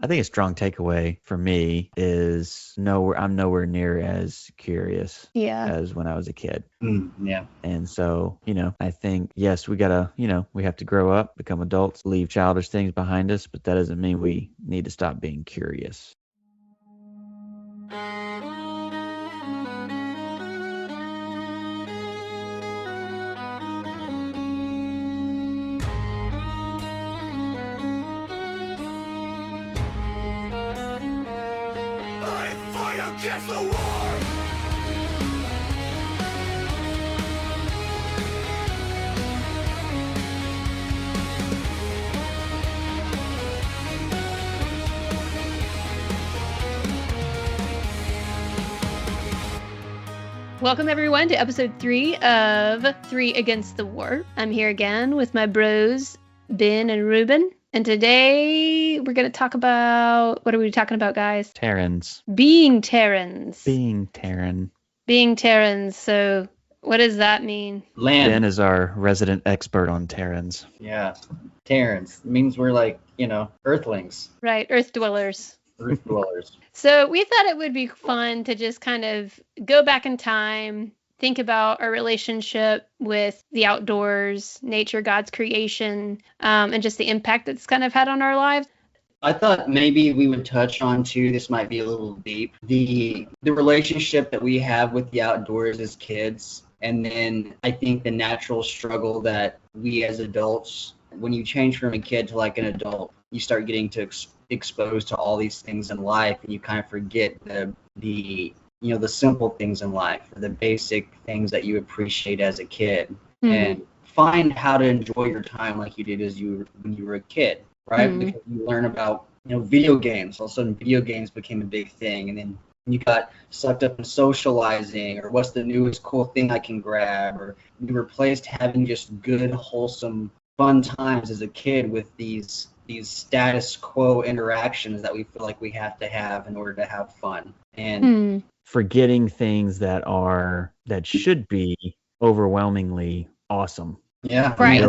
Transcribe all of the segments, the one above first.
I think a strong takeaway for me is I'm nowhere near as curious as when I was a kid. Yeah. And so, I think, yes, we gotta, we have to grow up, become adults, leave childish things behind us, but that doesn't mean we need to stop being curious. Against the war! Welcome everyone to episode 3 of 3 Against the War. I'm here again with my bros, Ben and Ruben. And today we're going to talk about, what are we talking about, guys? Terrans. Being Terrans. Being Terran. Being Terrans. So what does that mean? Land. Ben is our resident expert on Terrans. Yeah. Terrans. It means we're like, Earthlings. Right, Earth dwellers. Earth dwellers. So we thought it would be fun to just kind of go back in time, think about our relationship with the outdoors, nature, God's creation, and just the impact that's kind of had on our lives. I thought maybe we would touch on, too, this might be a little deep, the relationship that we have with the outdoors as kids, and then I think the natural struggle that we as adults, when you change from a kid to like an adult, you start getting to exposed to all these things in life, and you kind of forget the simple things in life, or the basic things that you appreciate as a kid, and find how to enjoy your time like you did when you were a kid, right? Because you learn about video games. All of a sudden, video games became a big thing, and then you got sucked up in socializing, or what's the newest cool thing I can grab, or you replaced having just good, wholesome, fun times as a kid with these status quo interactions that we feel like we have to have in order to have fun, and forgetting things that should be overwhelmingly awesome. Yeah, right.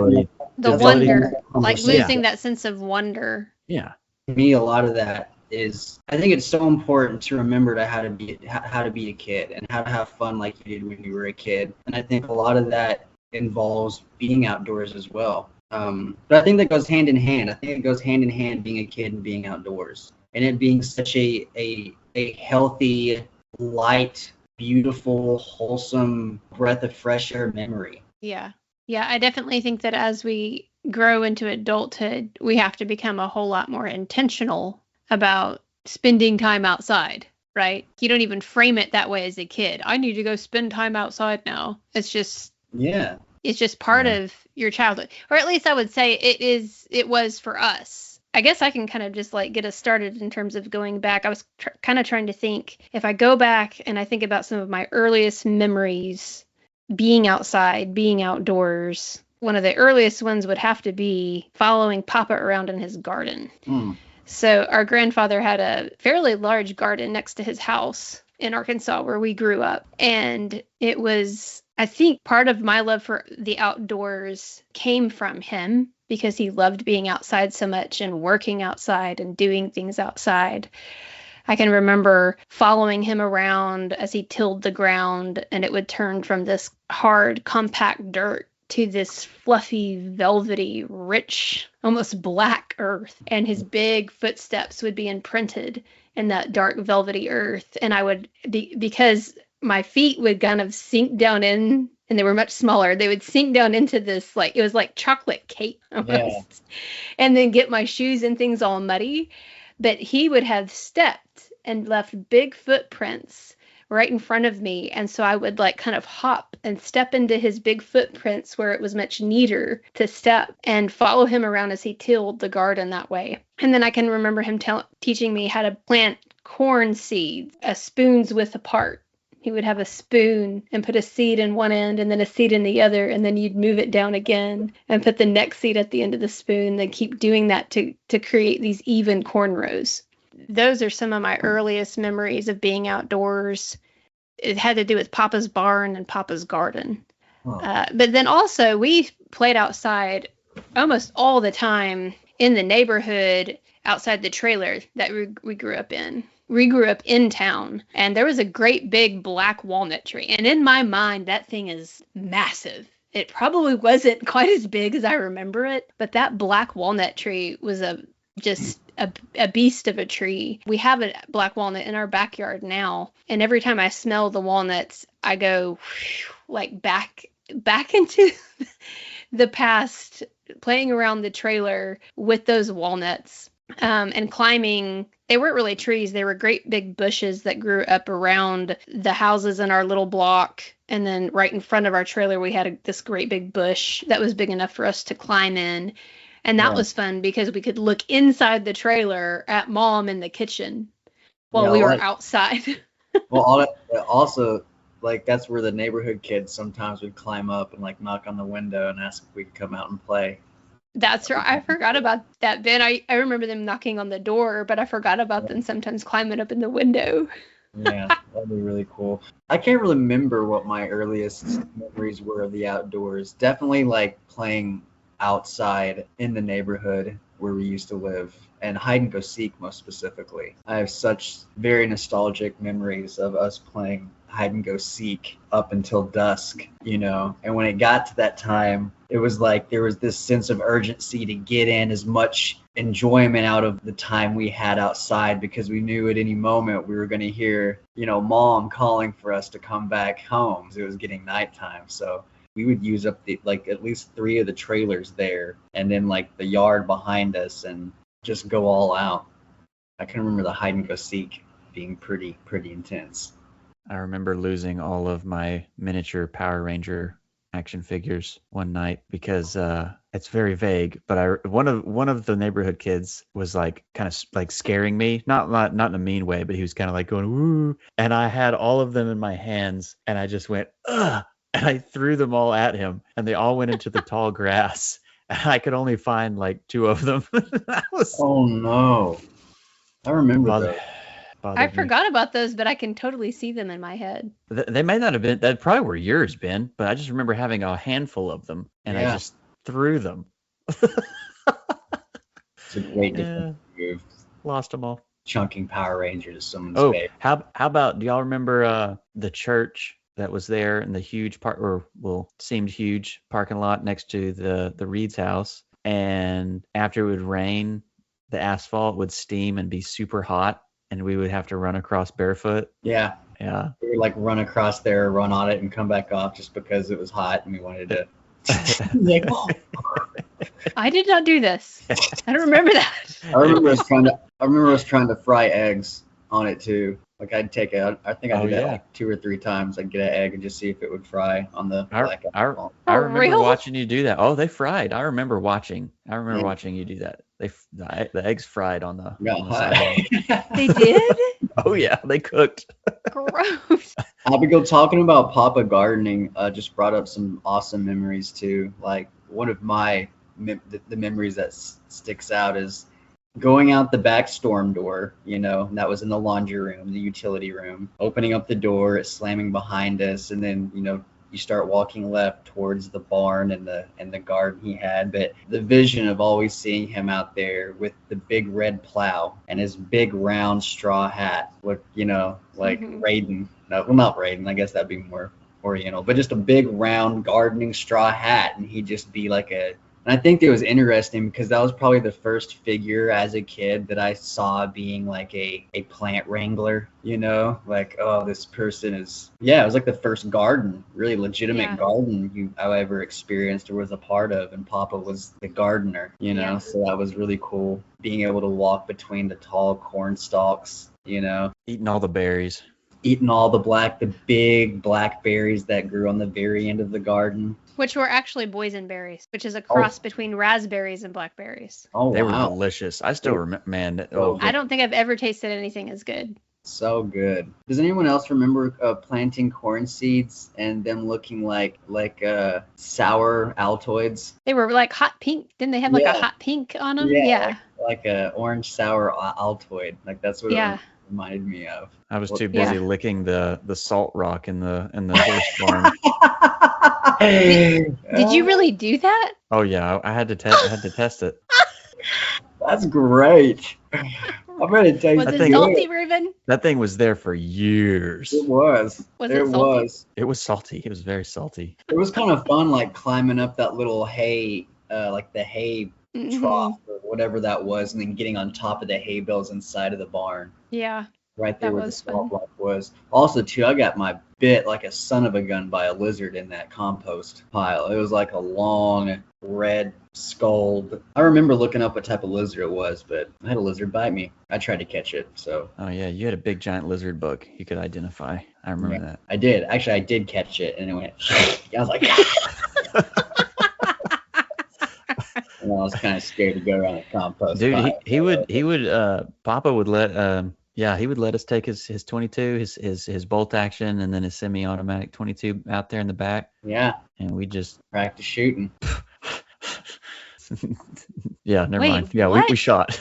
The wonder, like losing that sense of wonder. Yeah, to me, a lot of that is, I think it's so important to remember how to be a kid and how to have fun like you did when you were a kid, and I think a lot of that involves being outdoors as well. But I think that goes hand in hand. I think it goes hand in hand, being a kid and being outdoors, and it being such a healthy, light, beautiful, wholesome breath of fresh air memory. Yeah, I definitely think that as we grow into adulthood, we have to become a whole lot more intentional about spending time outside, right? You don't even frame it that way as a kid. I need to go spend time outside now. It's just... Yeah. It's just part of your childhood, or at least I would say it was for us. I guess I can kind of just like get us started in terms of going back. I was kind of trying to think, if I go back and I think about some of my earliest memories being outside, being outdoors, one of the earliest ones would have to be following Papa around in his garden. So our grandfather had a fairly large garden next to his house in Arkansas where we grew up, and it was... I think part of my love for the outdoors came from him, because he loved being outside so much and working outside and doing things outside. I can remember following him around as he tilled the ground, and it would turn from this hard, compact dirt to this fluffy, velvety, rich, almost black earth. And his big footsteps would be imprinted in that dark, velvety earth. And I would, because my feet would kind of sink down in, and they were much smaller, they would sink down into this, like, it was like chocolate cake almost, and then get my shoes and things all muddy. But he would have stepped and left big footprints right in front of me, and so I would like kind of hop and step into his big footprints where it was much neater to step, and follow him around as he tilled the garden that way. And then I can remember him teaching me how to plant corn seeds, spoon's width apart. He would have a spoon and put a seed in one end and then a seed in the other, and then you'd move it down again and put the next seed at the end of the spoon, then keep doing that to create these even corn rows. Those are some of my earliest memories of being outdoors. It had to do with Papa's barn and Papa's garden. But then also we played outside almost all the time in the neighborhood. outside the trailer that we grew up in. We grew up in town, and there was a great big black walnut tree. And in my mind, that thing is massive. It probably wasn't quite as big as I remember it, but that black walnut tree was just a beast of a tree. We have a black walnut in our backyard now, and every time I smell the walnuts, I go like back into the past, playing around the trailer with those walnuts, and climbing. They weren't really trees. They were great big bushes that grew up around the houses in our little block. And then right in front of our trailer, we had this great big bush that was big enough for us to climb in. And that was fun because we could look inside the trailer at Mom in the kitchen while we were outside. Well, also, like, that's where the neighborhood kids sometimes would climb up and like knock on the window and ask if we could come out and play. That's right. I forgot about that, Ben. I remember them knocking on the door, but I forgot about them sometimes climbing up in the window. Yeah, that'd be really cool. I can't really remember what my earliest memories were of the outdoors. Definitely like playing outside in the neighborhood where we used to live, and hide and go seek most specifically. I have such very nostalgic memories of us playing hide and go seek up until dusk, you know. And when it got to that time, it was like there was this sense of urgency to get in as much enjoyment out of the time we had outside, because we knew at any moment we were going to hear, you know, Mom calling for us to come back home. It was getting nighttime, so we would use up like at least 3 of the trailers there, and then like the yard behind us, and just go all out. I can remember the hide and go seek being pretty intense. I remember losing all of my miniature Power Ranger action figures one night because it's very vague, but one of the neighborhood kids was like kind of like scaring me, not in a mean way, but he was kind of like going woo, and I had all of them in my hands, and I just went ugh, and I threw them all at him, and they all went into the tall grass, and I could only find like 2 of them. Oh no, I remember that. I forgot about those, but I can totally see them in my head. They may not have been, that probably were yours, Ben, but I just remember having a handful of them, and I just threw them. It's a great difference move. Lost them all. Chunking Power Ranger to someone's face. How about, do y'all remember the church that was there in the huge seemed huge parking lot next to the Reed's house? And after it would rain, the asphalt would steam and be super hot, and we would have to run across barefoot. Yeah. We would like run across there, run on it, and come back off just because it was hot and we wanted to. Like, oh. I did not do this. I don't remember that. I remember us trying to fry eggs on it too. Like I'd take it. I think I did that like 2 or 3 times. I'd get an egg and just see if it would fry on the black asphalt. I remember watching you do that. Oh, they fried. I remember watching you do that. The eggs fried on the sidewalk. They did? Oh yeah, they cooked. Gross. Abigail, talking about Papa gardening just brought up some awesome memories too. Like one of my the memories that sticks out is going out the back storm door, you know, and that was in the laundry room, the utility room, opening up the door, it slamming behind us, and then, you know, you start walking left towards the barn and the garden he had. But the vision of always seeing him out there with the big red plow and his big round straw hat with, you know, like Raiden. No, well, not Raiden. I guess that'd be more Oriental, but just a big round gardening straw hat. And he'd just be like and I think it was interesting because that was probably the first figure as a kid that I saw being like a plant wrangler, you know, like, oh, this person is, it was like the first garden, really legitimate garden I ever experienced or was a part of. And Papa was the gardener, you know, so that was really cool being able to walk between the tall corn stalks, you know. Eating all the berries. Eating all the big blackberries that grew on the very end of the garden. Which were actually boysenberries, which is a cross between raspberries and blackberries. Oh, they were delicious. I still remember, man. I don't think I've ever tasted anything as good. So good. Does anyone else remember planting corn seeds and them looking like sour Altoids? They were like hot pink. Didn't they have like a hot pink on them? Yeah. Like a orange sour Altoid. Like that's what it reminded me of. I was too busy licking the salt rock in the horse farm. Did you really do that? Oh yeah, I had to test it. That's great. I'm gonna tell you. Was it think- salty, Reuben? That thing was there for years. It was. Was it salty? was. It was salty. It was very salty. It was kind of fun, like climbing up that little hay, like the hay Mhm. trough or whatever that was, and then getting on top of the hay bales inside of the barn, Yeah. right there That where the was salt block was. Also, too, I got my bit like a son of a gun by a lizard in that compost pile. It was like a long red skulled. I remember looking up what type of lizard it was, but I had a lizard bite me. I tried to catch it, so Oh yeah, you had a big giant lizard bug you could identify. I remember Yeah. that. I did. Actually, I did catch it, and it went. I was like, and I was kind of scared to go around the compost. Dude, pile. he would Papa would let yeah, he would let us take his 22, his bolt action, and then his semi-automatic 22 out there in the back, Yeah, and we just practice shooting. yeah, never Wait, mind. Yeah, what? we shot.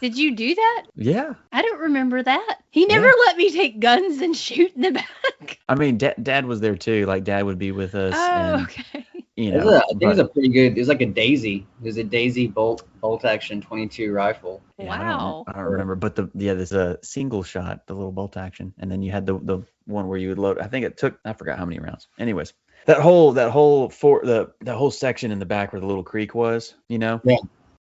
Did you do that? Yeah, I don't remember that. He never let me take guns and shoot in the back. I mean, Dad was there too. Like Dad would be with us, Oh, and okay. you It was know, I think it was a pretty good. It was like a Daisy. It was a Daisy bolt action 22 rifle. yeah, Wow. I don't remember, but there's a single shot, the little bolt action, and then you had the one where you would load. I think it took, I forgot how many rounds. Anyways, that whole section in the back where the little creek was, you know.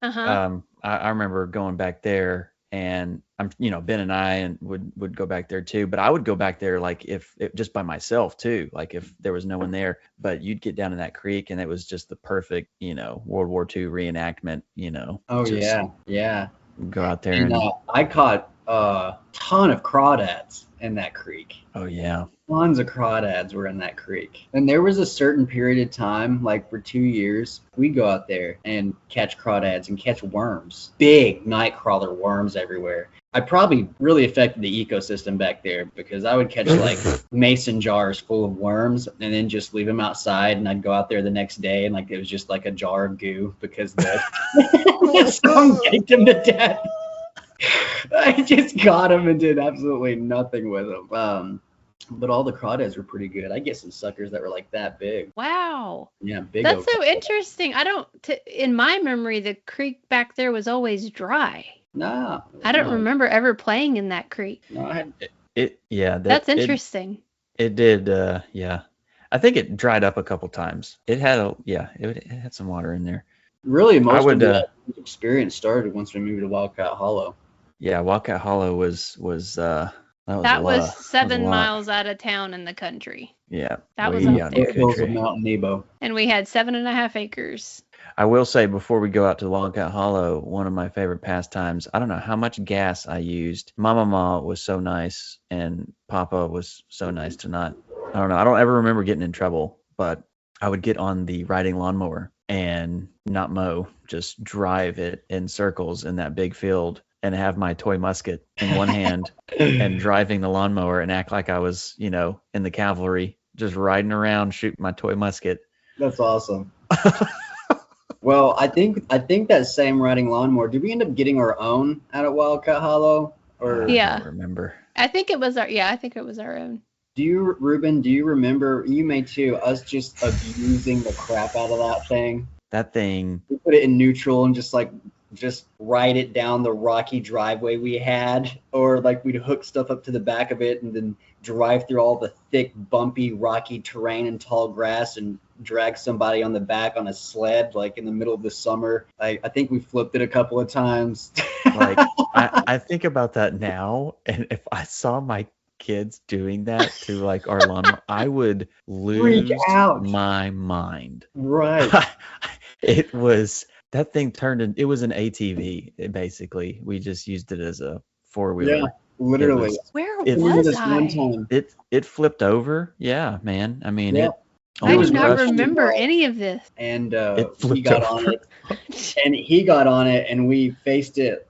Uh-huh. I remember going back there, and Ben and I would go back there too, but I would go back there like if just by myself too, like if there was no one there. But you'd get down in that creek, and it was just the perfect, World War II reenactment. Oh just yeah. go out there And and I caught a ton of crawdads in that creek. oh yeah, Tons of crawdads were in that creek. And there was a certain period of time, like for 2 years, we'd go out there and catch crawdads and catch worms. Big nightcrawler worms everywhere. I probably really affected the ecosystem back there because I would catch like mason jars full of worms and then just leave them outside, and I'd go out there the next day and like it was just like a jar of goo because the sun kicked them to death. I just got them and did absolutely nothing with them. But all the crawdads were pretty good. I get some suckers that were like that big. Wow. Yeah, big. That's old so crawdads. interesting. In my memory, the creek back there was always dry. No, I don't remember ever playing in that creek. No, I had, That's interesting. It did, yeah. I think it dried up a couple times. It had it had some water in there. really, I most would, of the experience started once we moved to Wildcat Hollow. Yeah, Wildcat Hollow was That was a lot. 7 lot. miles out of town in the country. Yeah, That was way up out in the there. Foothills of country. Mount Nebo. And we had 7.5 acres. I will say before we go out to Wildcat Hollow, one of my favorite pastimes. I don't know how much gas I used. My mama was so nice, and Papa was so nice to not. I don't know. I don't ever remember getting in trouble, but I would get on the riding lawnmower and not mow, just drive it in circles in that big field and have my toy musket in one hand and driving the lawnmower and act like I was, in the cavalry, just riding around shooting my toy musket. That's awesome. Well, I think that same riding lawnmower. Did we end up getting our own out at Wildcat Hollow? Or Yeah. I don't remember. I think it was our own. Ruben, do you remember, you may too, us just abusing the crap out of that thing? That thing. We put it in neutral and just ride it down the rocky driveway we had, or like we'd hook stuff up to the back of it and then drive through all the thick, bumpy, rocky terrain and tall grass and drag somebody on the back on a sled, like in the middle of the summer. I think we flipped it a couple of times. Like I think about that now, and if I saw my kids doing that to like our lawnmower, I would lose out. my mind. Right. It was that thing turned in. It was an ATV. Basically, we just used it as a four-wheeler. Yeah, literally. Where It- Remember was this one I? time. It flipped over. Yeah, man. I mean, Yeah. it. I do almost not crushed- remember any of this. And It he flipped got over. on it, and we faced it,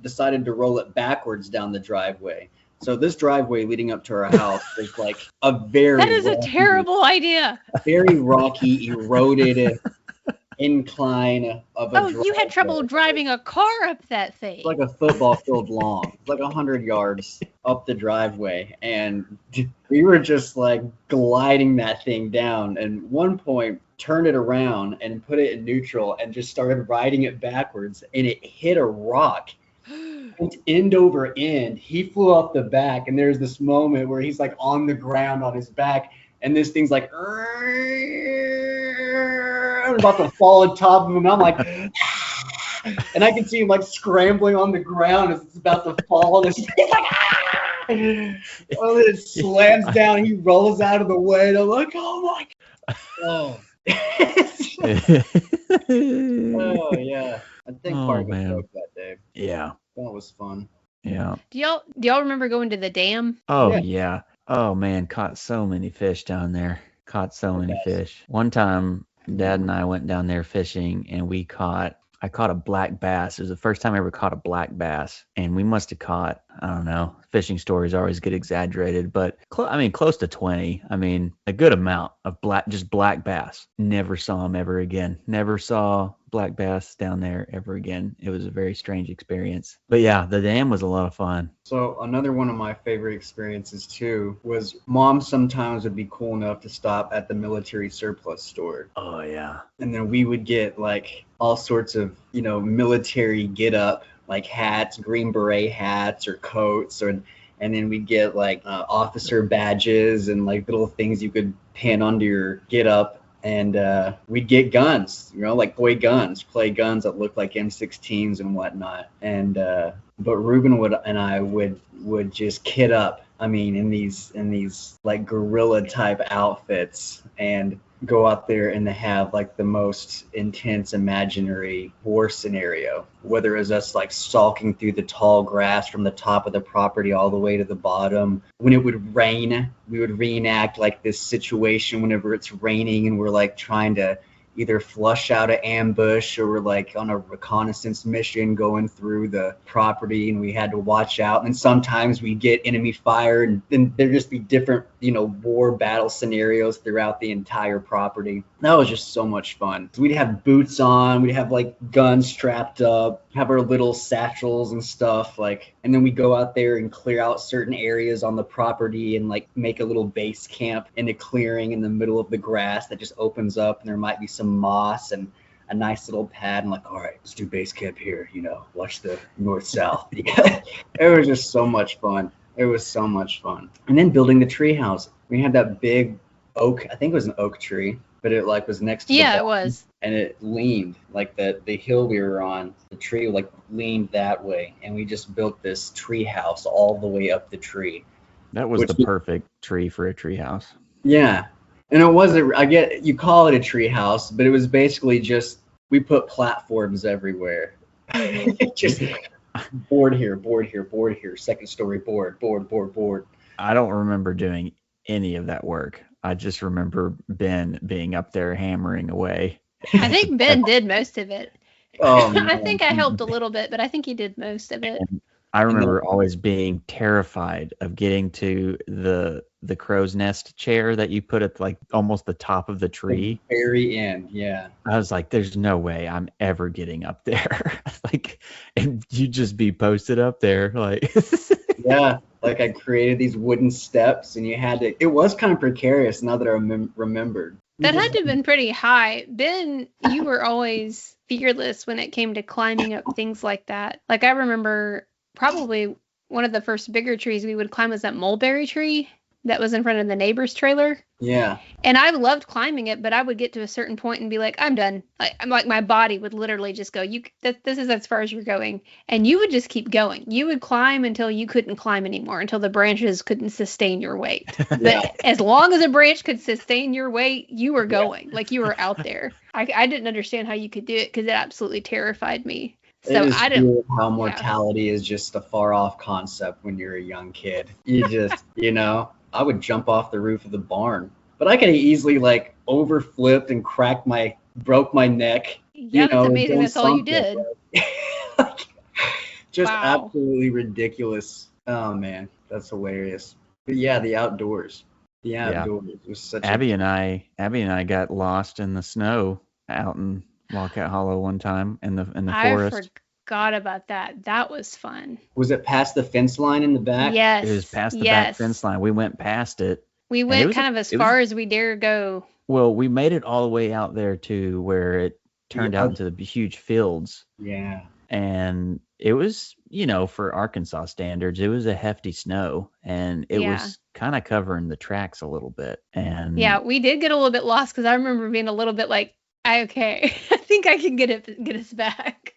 decided to roll it backwards down the driveway. So this driveway leading up to our house was like a very That is a rocky- terrible idea. very rocky, eroded incline of a Oh, you had trouble driveway. driving a car up that thing. It's like a football field long. It's like 100 yards up the driveway. And we were just like gliding that thing down. And one point, turned it around and put it in neutral and just started riding it backwards, and it hit a rock. It's end over end. He flew off the back, and there's this moment where he's like on the ground on his back, and this thing's like about to fall on top of him. I'm like, and I can see him like scrambling on the ground as it's about to fall. And he's like, oh, then it slams down. He rolls out of the way, and I'm like, oh my God. Oh yeah. I think Park was broke that day. Yeah. That was fun. Yeah. Do y'all remember going to the dam? Oh yeah. Oh man, caught so many fish down there. Caught so many fish. One time, Dad and I went down there fishing, and I caught a black bass. It was the first time I ever caught a black bass, and we must have caught, I don't know, fishing stories always get exaggerated, but close to 20. I mean, a good amount of black bass. Never saw them ever again. Never saw black bass down there ever again. It was a very strange experience. But yeah, the dam was a lot of fun. So another one of my favorite experiences too was Mom sometimes would be cool enough to stop at the military surplus store. Oh yeah. And then we would get like all sorts of, military get up, like hats, Green Beret hats or coats, and then we'd get like officer badges and like little things you could pin onto your get up. And we'd get guns, like toy guns, play guns that looked like M16s and whatnot. And but Ruben and I would just kit up. I mean, in these like guerrilla type outfits, and go out there and have like the most intense imaginary war scenario, whether it was us like stalking through the tall grass from the top of the property all the way to the bottom. When it would rain, we would reenact like this situation whenever it's raining and we're like trying to either flush out an ambush, or we're like on a reconnaissance mission going through the property and we had to watch out. And sometimes we get enemy fire, and then there'd just be different, war battle scenarios throughout the entire property. That was just so much fun. So we'd have boots on, we'd have like guns strapped up, have our little satchels and stuff, and then we go out there and clear out certain areas on the property and like make a little base camp in a clearing in the middle of the grass that just opens up, and there might be some moss and a nice little pad, and like, all right, let's do base camp here, watch the north-south. It was just so much fun. It was so much fun. And then building the tree house. We had that big oak, I think it was an oak tree, but it like was next to the it was. And it leaned, like the hill we were on, the tree like leaned that way, and we just built this tree house all the way up the tree. That was the perfect tree for a tree house. Yeah. And it wasn't, I get, you call it a tree house, but it was basically just, we put platforms everywhere. Just board here, second story board. I don't remember doing any of that work. I just remember Ben being up there hammering away. I think Ben did most of it. Oh, I think I helped a little bit, but I think he did most of it. And I remember always being terrified of getting to the crow's nest chair that you put at like almost the top of the tree. The very end, yeah. I was like, there's no way I'm ever getting up there. And you'd just be posted up there. Like, yeah, like I created these wooden steps, and it was kind of precarious now that I remembered. That had to have been pretty high. Ben, you were always fearless when it came to climbing up things like that. Like I remember probably one of the first bigger trees we would climb was that mulberry tree that was in front of the neighbor's trailer. Yeah. And I loved climbing it, but I would get to a certain point and be like, I'm done. My body would literally just go, this is as far as you're going. And you would just keep going. You would climb until you couldn't climb anymore, until the branches couldn't sustain your weight. Yeah. But as long as a branch could sustain your weight, you were going. Like you were out there. I didn't understand how you could do it because it absolutely terrified me. So I didn't. Cool how mortality is just a far off concept when you're a young kid. You just, I would jump off the roof of the barn, but I could have easily like overflipped and broke my neck. Yeah, it's amazing that's all you did. Just absolutely ridiculous. Oh man, that's hilarious. But yeah, the outdoors. The outdoors was such. Abby and I got lost in the snow out in Wildcat Hollow one time in the forest. I forgot about that. That was fun. Was it past the fence line in the back? Yes. It was past the back fence line. We went past it. We went kind of as far as we dare go. Well, we made it all the way out there to where it turned Yeah. out into the huge fields, Yeah. and it was, for Arkansas standards, it was a hefty snow, and it Yeah. was kind of covering the tracks a little bit. And Yeah, we did get a little bit lost because I remember being a little bit like, okay, I think I can get us back.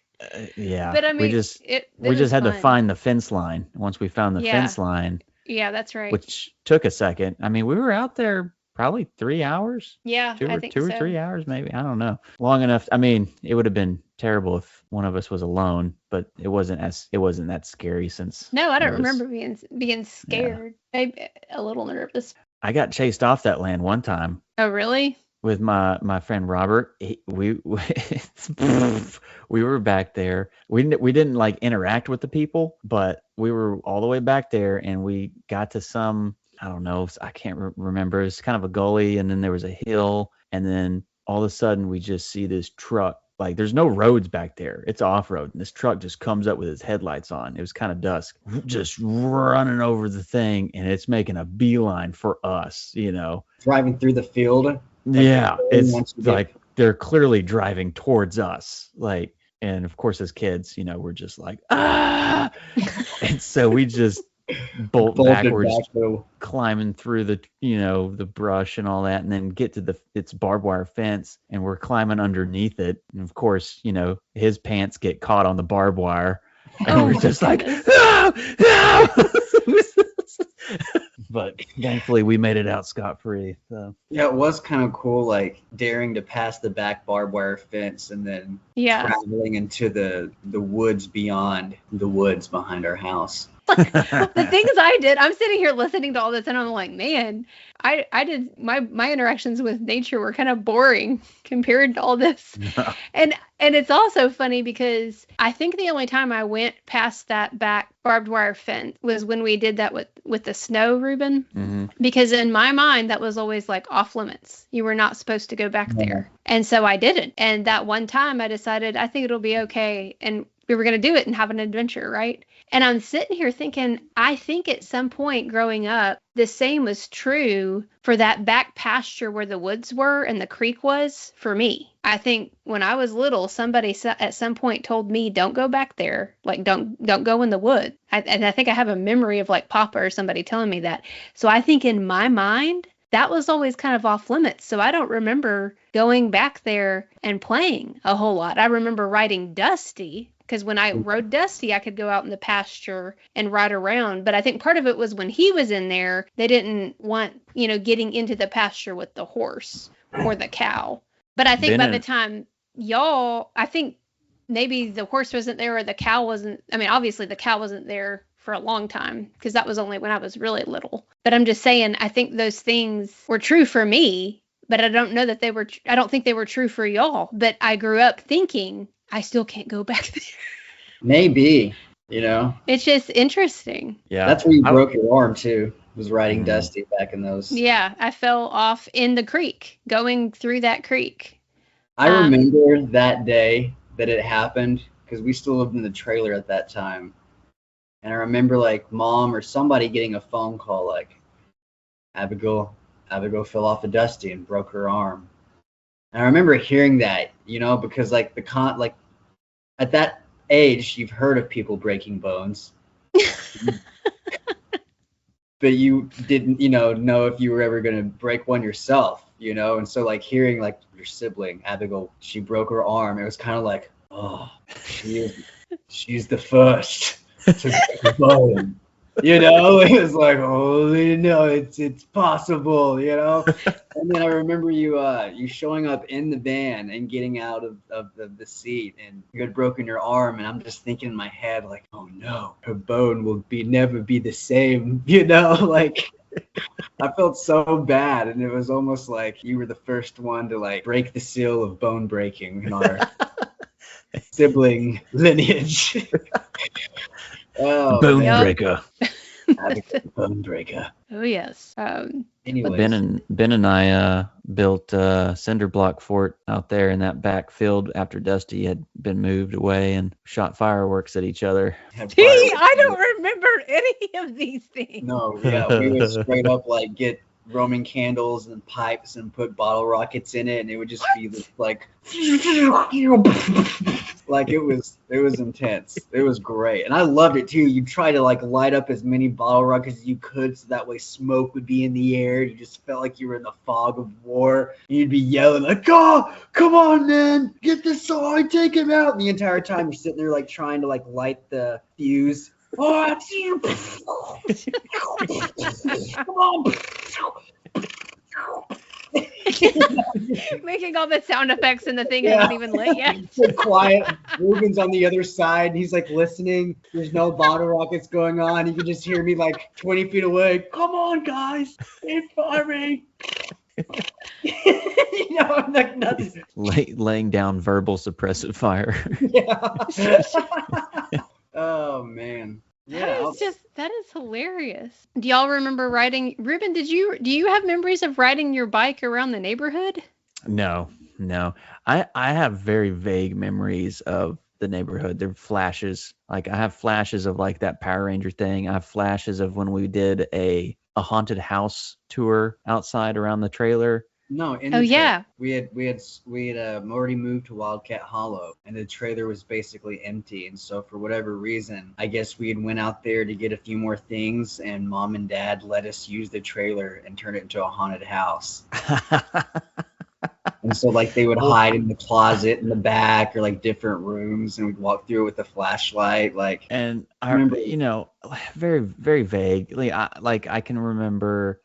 yeah, But I mean, we just it had was to fun. find the fence line. Once we found the Yeah. fence line, Yeah, that's right. which took a second. I mean, we were out there probably 3 hours. Yeah, Two I or think 2 or so. 3 hours, maybe. I don't know. Long enough. I mean, it would have been terrible if one of us was alone, but it wasn't that scary since. No, I don't it was- remember being scared. Maybe a little nervous. I got chased off that land one time Oh, really? with my friend Robert. We were back there. We didn't like interact with the people, but we were all the way back there, and we got to some, I don't know, I can't remember. It's kind of a gully, and then there was a hill, and then all of a sudden we just see this truck. Like, there's no roads back there. It's off-road, and this truck just comes up with its headlights on. It was kind of dusk, just running over the thing, and it's making a beeline for us, Driving through the field. Yeah, once it's you get- like they're clearly driving towards us. Like, and of course, as kids, we're just like, ah! And so we just bolt Bolted backwards, back, though. climbing through the brush and all that, and then get to its barbed wire fence, and we're climbing underneath it. And of course, his pants get caught on the barbed wire, and Oh we're my just like, goodness. "Ah! Ah!" But thankfully, we made it out scot-free. So. Yeah, it was kind of cool, like daring to pass the back barbed wire fence and then Yeah. traveling into the woods beyond the woods behind our house. The things I did, I'm sitting here listening to all this, and I'm like, man, I did my interactions with nature were kind of boring compared to all this. And it's also funny because I think the only time I went past that back barbed wire fence was when we did that with the snow, Reuben. Mm-hmm. Because in my mind, that was always like off limits. You were not supposed to go back there. And so I didn't. And that one time I decided, I think it'll be okay. And we were going to do it and have an adventure, right? And I'm sitting here thinking, I think at some point growing up, the same was true for that back pasture where the woods were and the creek was for me. I think when I was little, somebody at some point told me, don't go back there. Like, don't go in the wood. And I think I have a memory of like Papa or somebody telling me that. So I think in my mind, that was always kind of off limits. So I don't remember going back there and playing a whole lot. I remember riding Dusty, because when I rode Dusty, I could go out in the pasture and ride around. But I think part of it was when he was in there, they didn't want, getting into the pasture with the horse or the cow. But I think by the time I think maybe the horse wasn't there or the cow wasn't. I mean, obviously the cow wasn't there for a long time because that was only when I was really little. But I'm just saying, I think those things were true for me, but I don't know that I don't think they were true for y'all. But I grew up thinking I still can't go back there. Maybe, It's just interesting. Yeah. That's where you broke your arm too, was riding Mhm. Dusty back in those. Yeah, I fell off in the creek, going through that creek. I remember that day that it happened because we still lived in the trailer at that time. And I remember like Mom or somebody getting a phone call like, Abigail fell off a Dusty and broke her arm. And I remember hearing that, because like at that age, you've heard of people breaking bones. But you didn't, know if you were ever going to break one yourself, And so like hearing like your sibling, Abigail, she broke her arm. It was kind of like, oh, she's the first to break a bone. It was like, holy no, it's possible, And then I remember you showing up in the van and getting out of the seat, and you had broken your arm, and I'm just thinking in my head like, oh no, her bone will never be the same, like I felt so bad, and it was almost like you were the first one to like break the seal of bone breaking in our sibling lineage. Oh, Bone Yep. breaker. Bone breaker. Oh yes. Anyways, Ben and I built a cinder block fort out there in that back field after Dusty had been moved away, and shot fireworks at each other. had See, fireworks. I don't remember any of these things. No, yeah, we would straight up like get Roman candles and pipes and put bottle rockets in it, and it would just be this, like like it was intense. It was great, and I loved it too. You try to like light up as many bottle rockets as you could, so that way smoke would be in the air. You just felt like you were in the fog of war. You'd be yelling like, "Oh, come on, man, get this sword, take him out!" And the entire time you're sitting there like trying to like light the fuse. Oh, come on. Making all the sound effects and the thing hasn't even lit yet. So quiet. Ruben's on the other side, and he's like listening. There's no bottle rockets going on. You can just hear me like 20 feet away. Come on, guys, keep firing. I'm like nothing. Laying down verbal suppressive fire. Yeah. Oh man. Yeah. That is hilarious. Do y'all remember riding? Ruben, do you have memories of riding your bike around the neighborhood? No. I have very vague memories of the neighborhood. They're flashes. Like I have flashes of like that Power Ranger thing. I have flashes of when we did a haunted house tour outside around the trailer. No, yeah. We had already moved to Wildcat Hollow, and the trailer was basically empty. And so for whatever reason, I guess we had went out there to get a few more things, and Mom and Dad let us use the trailer and turn it into a haunted house. And so like they would hide in the closet in the back or like different rooms, and we'd walk through it with a flashlight. Like, and I remember, very, very vaguely. I can remember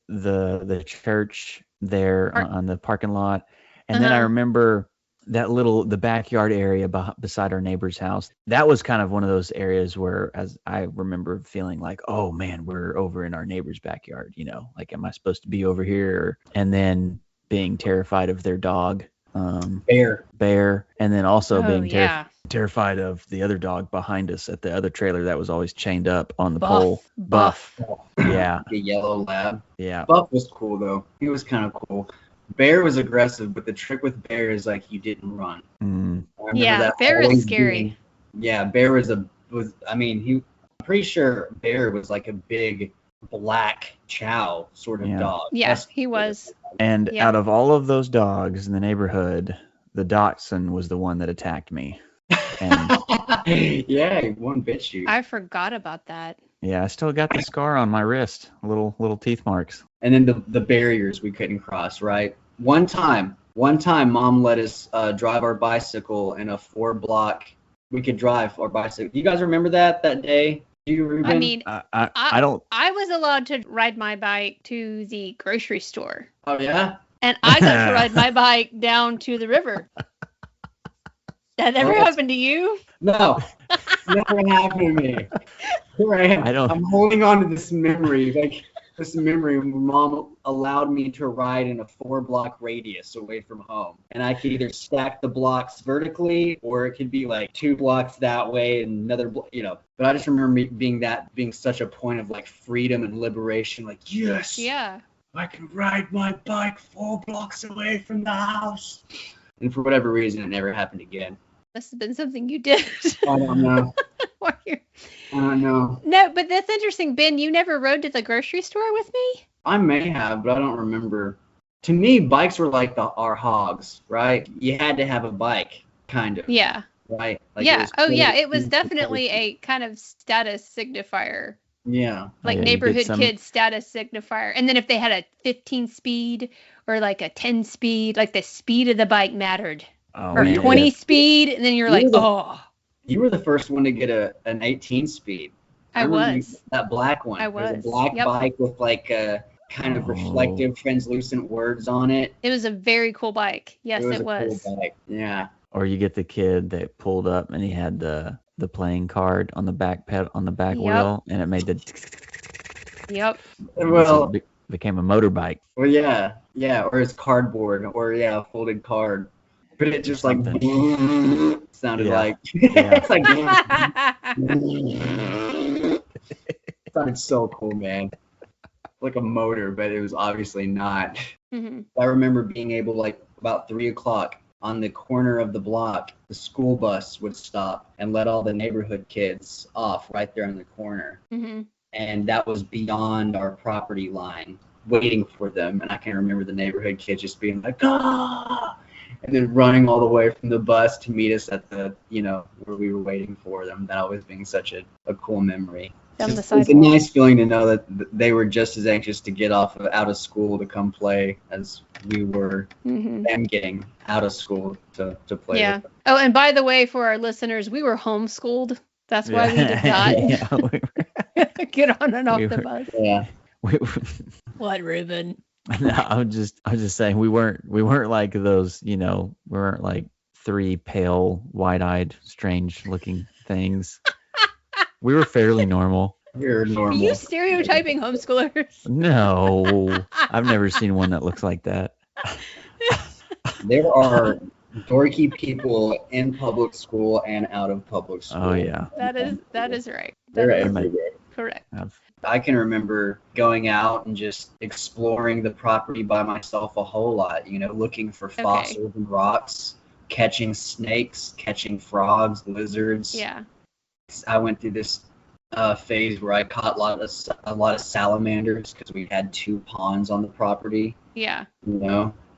the church there on the parking lot, and then I remember the backyard area beside our neighbor's house. That was kind of one of those areas where, as I remember feeling like, oh man, we're over in our neighbor's backyard. Like, am I supposed to be over here? And then being terrified of their dog, Bear, and then also being terrified of the other dog behind us at the other trailer that was always chained up on the pole. Buff. Yeah. The yellow lab. Yeah. Buff was cool though. He was kind of cool. Bear was aggressive, but the trick with Bear is like you didn't run. Yeah, Bear is scary. Bear I'm pretty sure Bear was like a big black chow sort of dog. Yeah, he was. And out of all of those dogs in the neighborhood, the Dachshund was the one that attacked me. And yeah, one bit you. I forgot about that. Yeah, I still got the scar on my wrist, little teeth marks. And then the barriers we couldn't cross, right? One time, Mom let us drive our bicycle in a 4-block. We could drive our bicycle. You guys remember that day? Do you, Ruben? I mean, I don't. I was allowed to ride my bike to the grocery store. Oh yeah. And I got to ride my bike down to the river. That never happened to you? No, never happened to me. Here I am. I'm holding on to this memory, when Mom allowed me to ride in a 4-block radius away from home. And I could either stack the blocks vertically, or it could be like 2 blocks that way and another, But I just remember being such a point of like freedom and liberation. Like, yes, yeah, I can ride my bike 4 blocks away from the house. And for whatever reason, it never happened again. Must have been something you did. I don't know. I don't know. No, but that's interesting. Ben, you never rode to the grocery store with me? I may have, but I don't remember. To me, bikes were like our hogs, right? You had to have a bike, kind of. Yeah. Right? Like yeah. It was definitely a kind of status signifier. Yeah. Like neighborhood kids status signifier. And then if they had a 15 speed or like a 10 speed, like the speed of the bike mattered. Oh, or man, 20 speed, and then you're like, You were the first one to get an 18 speed. I was. That black one. I was. It was a black bike with like a kind of reflective, translucent words on it. It was a very cool bike. Yes, it was. Cool bike. Yeah. Or you get the kid that pulled up and he had the playing card on the back wheel, and it made the. Yep. Well, it became a motorbike. Well, yeah, or his cardboard, or a folded card. But it just like sounded like it's like sounded so cool, man. Like a motor, but it was obviously not. Mm-hmm. I remember being able, like about 3:00 on the corner of the block, the school bus would stop and let all the neighborhood kids off right there in the corner. Mm-hmm. and that was beyond our property line, waiting for them. And I can remember the neighborhood kids just being like, ah, and then running all the way from the bus to meet us at the, where we were waiting for them. That always being such a cool memory. Down the It's a sidewalk. nice feeling to know that they were just as anxious to get out of school to come play as we were them getting out of school to play. Yeah. With them. Oh, and by the way, for our listeners, we were homeschooled. That's why we did not get on and off the bus. Yeah. What, Ruben? No, I was just saying we weren't like those, we weren't like three pale, wide-eyed, strange-looking things. We were fairly normal. You're normal. Are you stereotyping homeschoolers? No, I've never seen one that looks like that. There are dorky people in public school and out of public school. Oh yeah. That is right. They're That is everywhere. correct. I can remember going out and just exploring the property by myself a whole lot, looking for fossils and rocks, catching snakes, catching frogs, lizards. Yeah. I went through this phase where I caught a lot of salamanders because we had 2 ponds on the property. Yeah.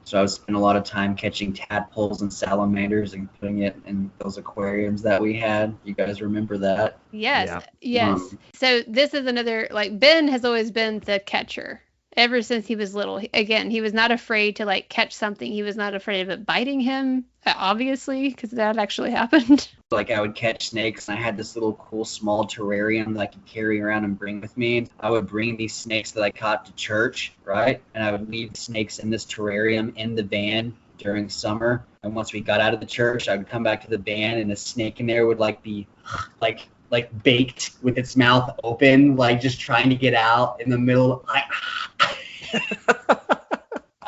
So I was spending a lot of time catching tadpoles and salamanders and putting it in those aquariums that we had. You guys remember that? Yes. Yeah. Yes. So this is another, like, Ben has always been the catcher ever since he was little. Again, he was not afraid to like catch something. He was not afraid of it biting him, obviously, because that actually happened. Like I would catch snakes, and I had this little cool small terrarium that I could carry around and bring with me. I would bring these snakes that I caught to church, right? And I would leave the snakes in this terrarium in the van during summer. And once we got out of the church, I would come back to the van, and the snake in there would be baked with its mouth open, like just trying to get out in the middle. I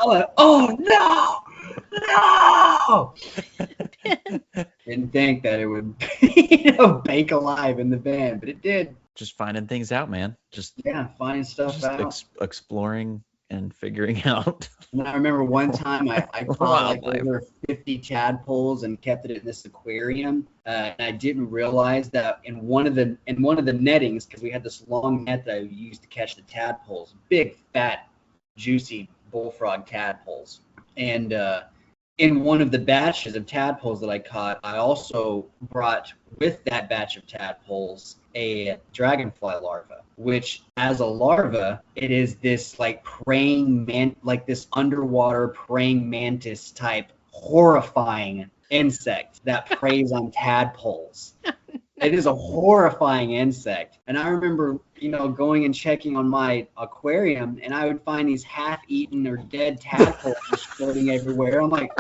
went, oh no! Didn't think that it would, bake alive in the van, but it did. Just finding things out, man. Finding stuff out. Exploring and figuring out. And I remember one time I caught over 50 tadpoles and kept it in this aquarium. And I didn't realize that in one of the nettings, because we had this long net that I used to catch the tadpoles, big, fat, juicy bullfrog tadpoles. And in one of the batches of tadpoles that I caught, I also brought with that batch of tadpoles a dragonfly larva, which as a larva, it is this this underwater praying mantis type horrifying insect that preys on tadpoles. It is a horrifying insect. And I remember, going and checking on my aquarium, and I would find these half-eaten or dead tadpoles just floating everywhere. I'm like,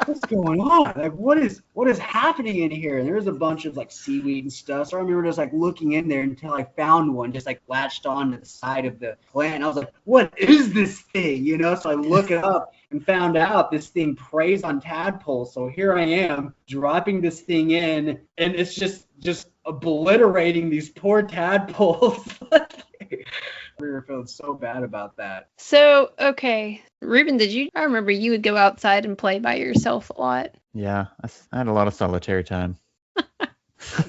what's going on? Like, what is happening in here? And there was a bunch of seaweed and stuff. So I remember just looking in there until I found one just latched on to the side of the plant. And I was like, what is this thing? So I look it up and found out this thing preys on tadpoles. So here I am dropping this thing in, and it's just obliterating these poor tadpoles. We were feeling so bad about that. So, okay. Ruben, I remember you would go outside and play by yourself a lot. Yeah, I had a lot of solitary time.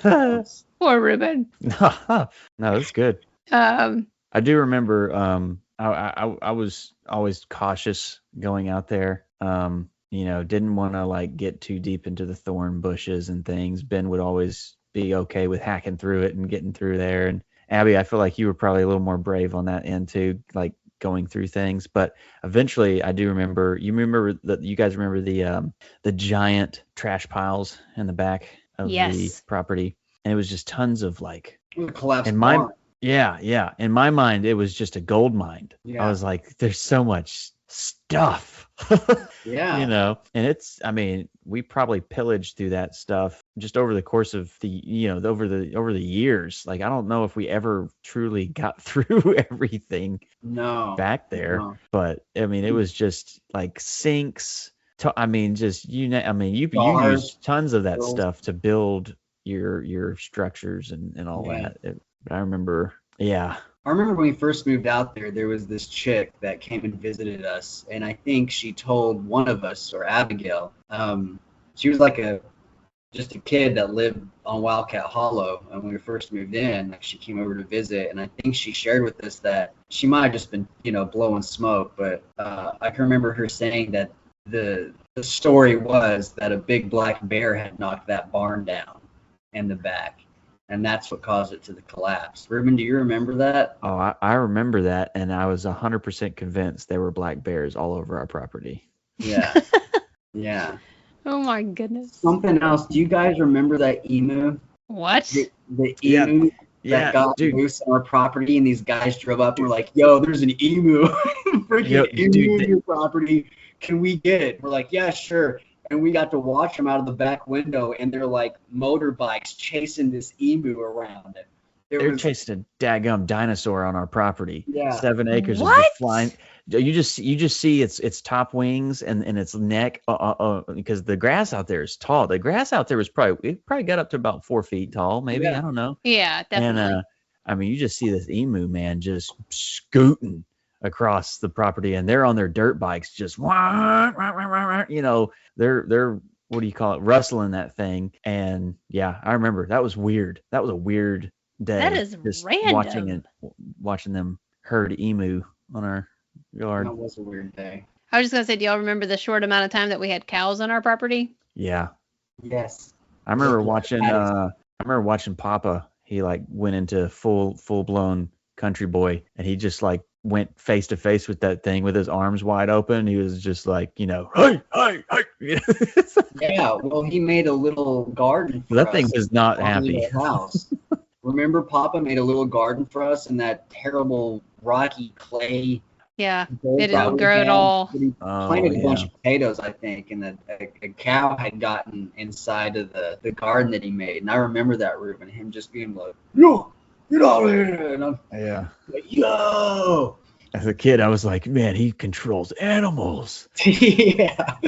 Poor Ruben. No, that's good. I do remember I was always cautious going out there. Didn't want to get too deep into the thorn bushes and things. Ben would always be okay with hacking through it and getting through there. And Abby, I feel like you were probably a little more brave on that end too, going through things. But eventually, I do remember. You guys remember the giant trash piles in the back of the property, and it was just tons of collapsed. Yeah. In my mind, it was just a gold mine. Yeah. I was like, there's so much stuff. Yeah. And we probably pillaged through that stuff just over the course of over the years. I don't know if we ever truly got through everything back there. No. But it was just sinks. You used tons of that stuff to build your structures and all that. But I remember, I remember when we first moved out there was this chick that came and visited us, and I think she told one of us, or Abigail, she was just a kid that lived on Wildcat Hollow. And when we first moved in, like, she came over to visit, and I think she shared with us that she might have just been, blowing smoke, but I can remember her saying that the story was that a big black bear had knocked that barn down in the back, and that's what caused it to the collapse. Ruben, do you remember that? Oh, I remember that, and I was 100% convinced there were black bears all over our property. Yeah. Yeah. Oh my goodness. Something else. Do you guys remember that emu? What? The emu that got loose on our property, and these guys drove up and were like, "Yo, there's an emu, freaking emu on your property. Can we get it?" We're like, "Yeah, sure." And we got to watch them out of the back window, and they're like motorbikes chasing this emu around. They're chasing a daggum dinosaur on our property. Yeah. 7 acres of just flying. You just see its top wings and its neck because the grass out there is tall. The grass out there was probably got up to about 4 feet tall, maybe. Yeah. I don't know. Yeah, definitely. And I mean, you just see this emu, man, just scooting across the property, and they're on their dirt bikes, just they're what do you call it, rustling that thing. And yeah, I remember that was weird. That was a weird day. That is just random. watching them herd emu on our yard. That was a weird day. I was just gonna say, do y'all remember the short amount of time that we had cows on our property? Yeah. Yes. I remember watching Papa. He like went into full blown country boy, and he just like went face to face with that thing with his arms wide open. He was just like, hey. Yeah, well, he made a little garden for That us thing was not on happy. the house. Remember, Papa made a little garden for us in that terrible rocky clay. Yeah, dirt it that didn't we grow at had. all. He planted a bunch of potatoes, I think, and a cow had gotten inside of the garden that he made. And I remember that, Ruben, him just being like, "Yo, get out of here!" And I'm like, "Yo!" As a kid, I was like, man, he controls animals. Yeah.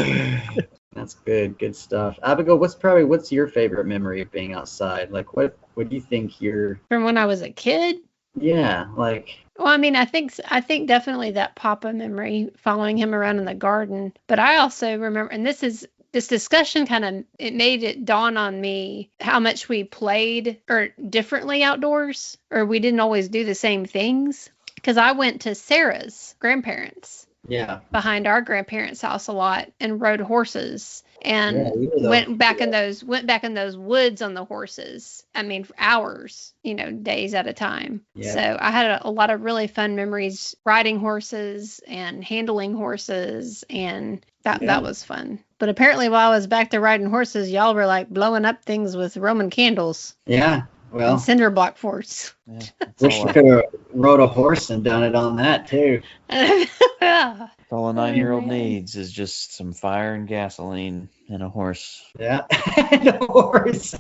That's good stuff. Abigail, what's your favorite memory of being outside? Like, what do you think your... From when I was a kid? Yeah, like... Well, I mean, I think definitely that Papa memory, following him around in the garden. But I also remember, and this discussion it made it dawn on me how much we played or differently outdoors, or we didn't always do the same things. Because I went to Sarah's grandparents. Yeah. Behind our grandparents' house a lot, and rode horses, and went back in those woods on the horses. I mean, for hours, days at a time. Yeah. So I had a lot of really fun memories riding horses and handling horses, and that was fun. But apparently, while I was back there riding horses, y'all were like blowing up things with Roman candles. Yeah. Well, and cinder block forts. Yeah, wish you could have rode a horse and done it on that too. That's all a 9-year-old needs is just some fire and gasoline and a horse. Yeah, and a horse.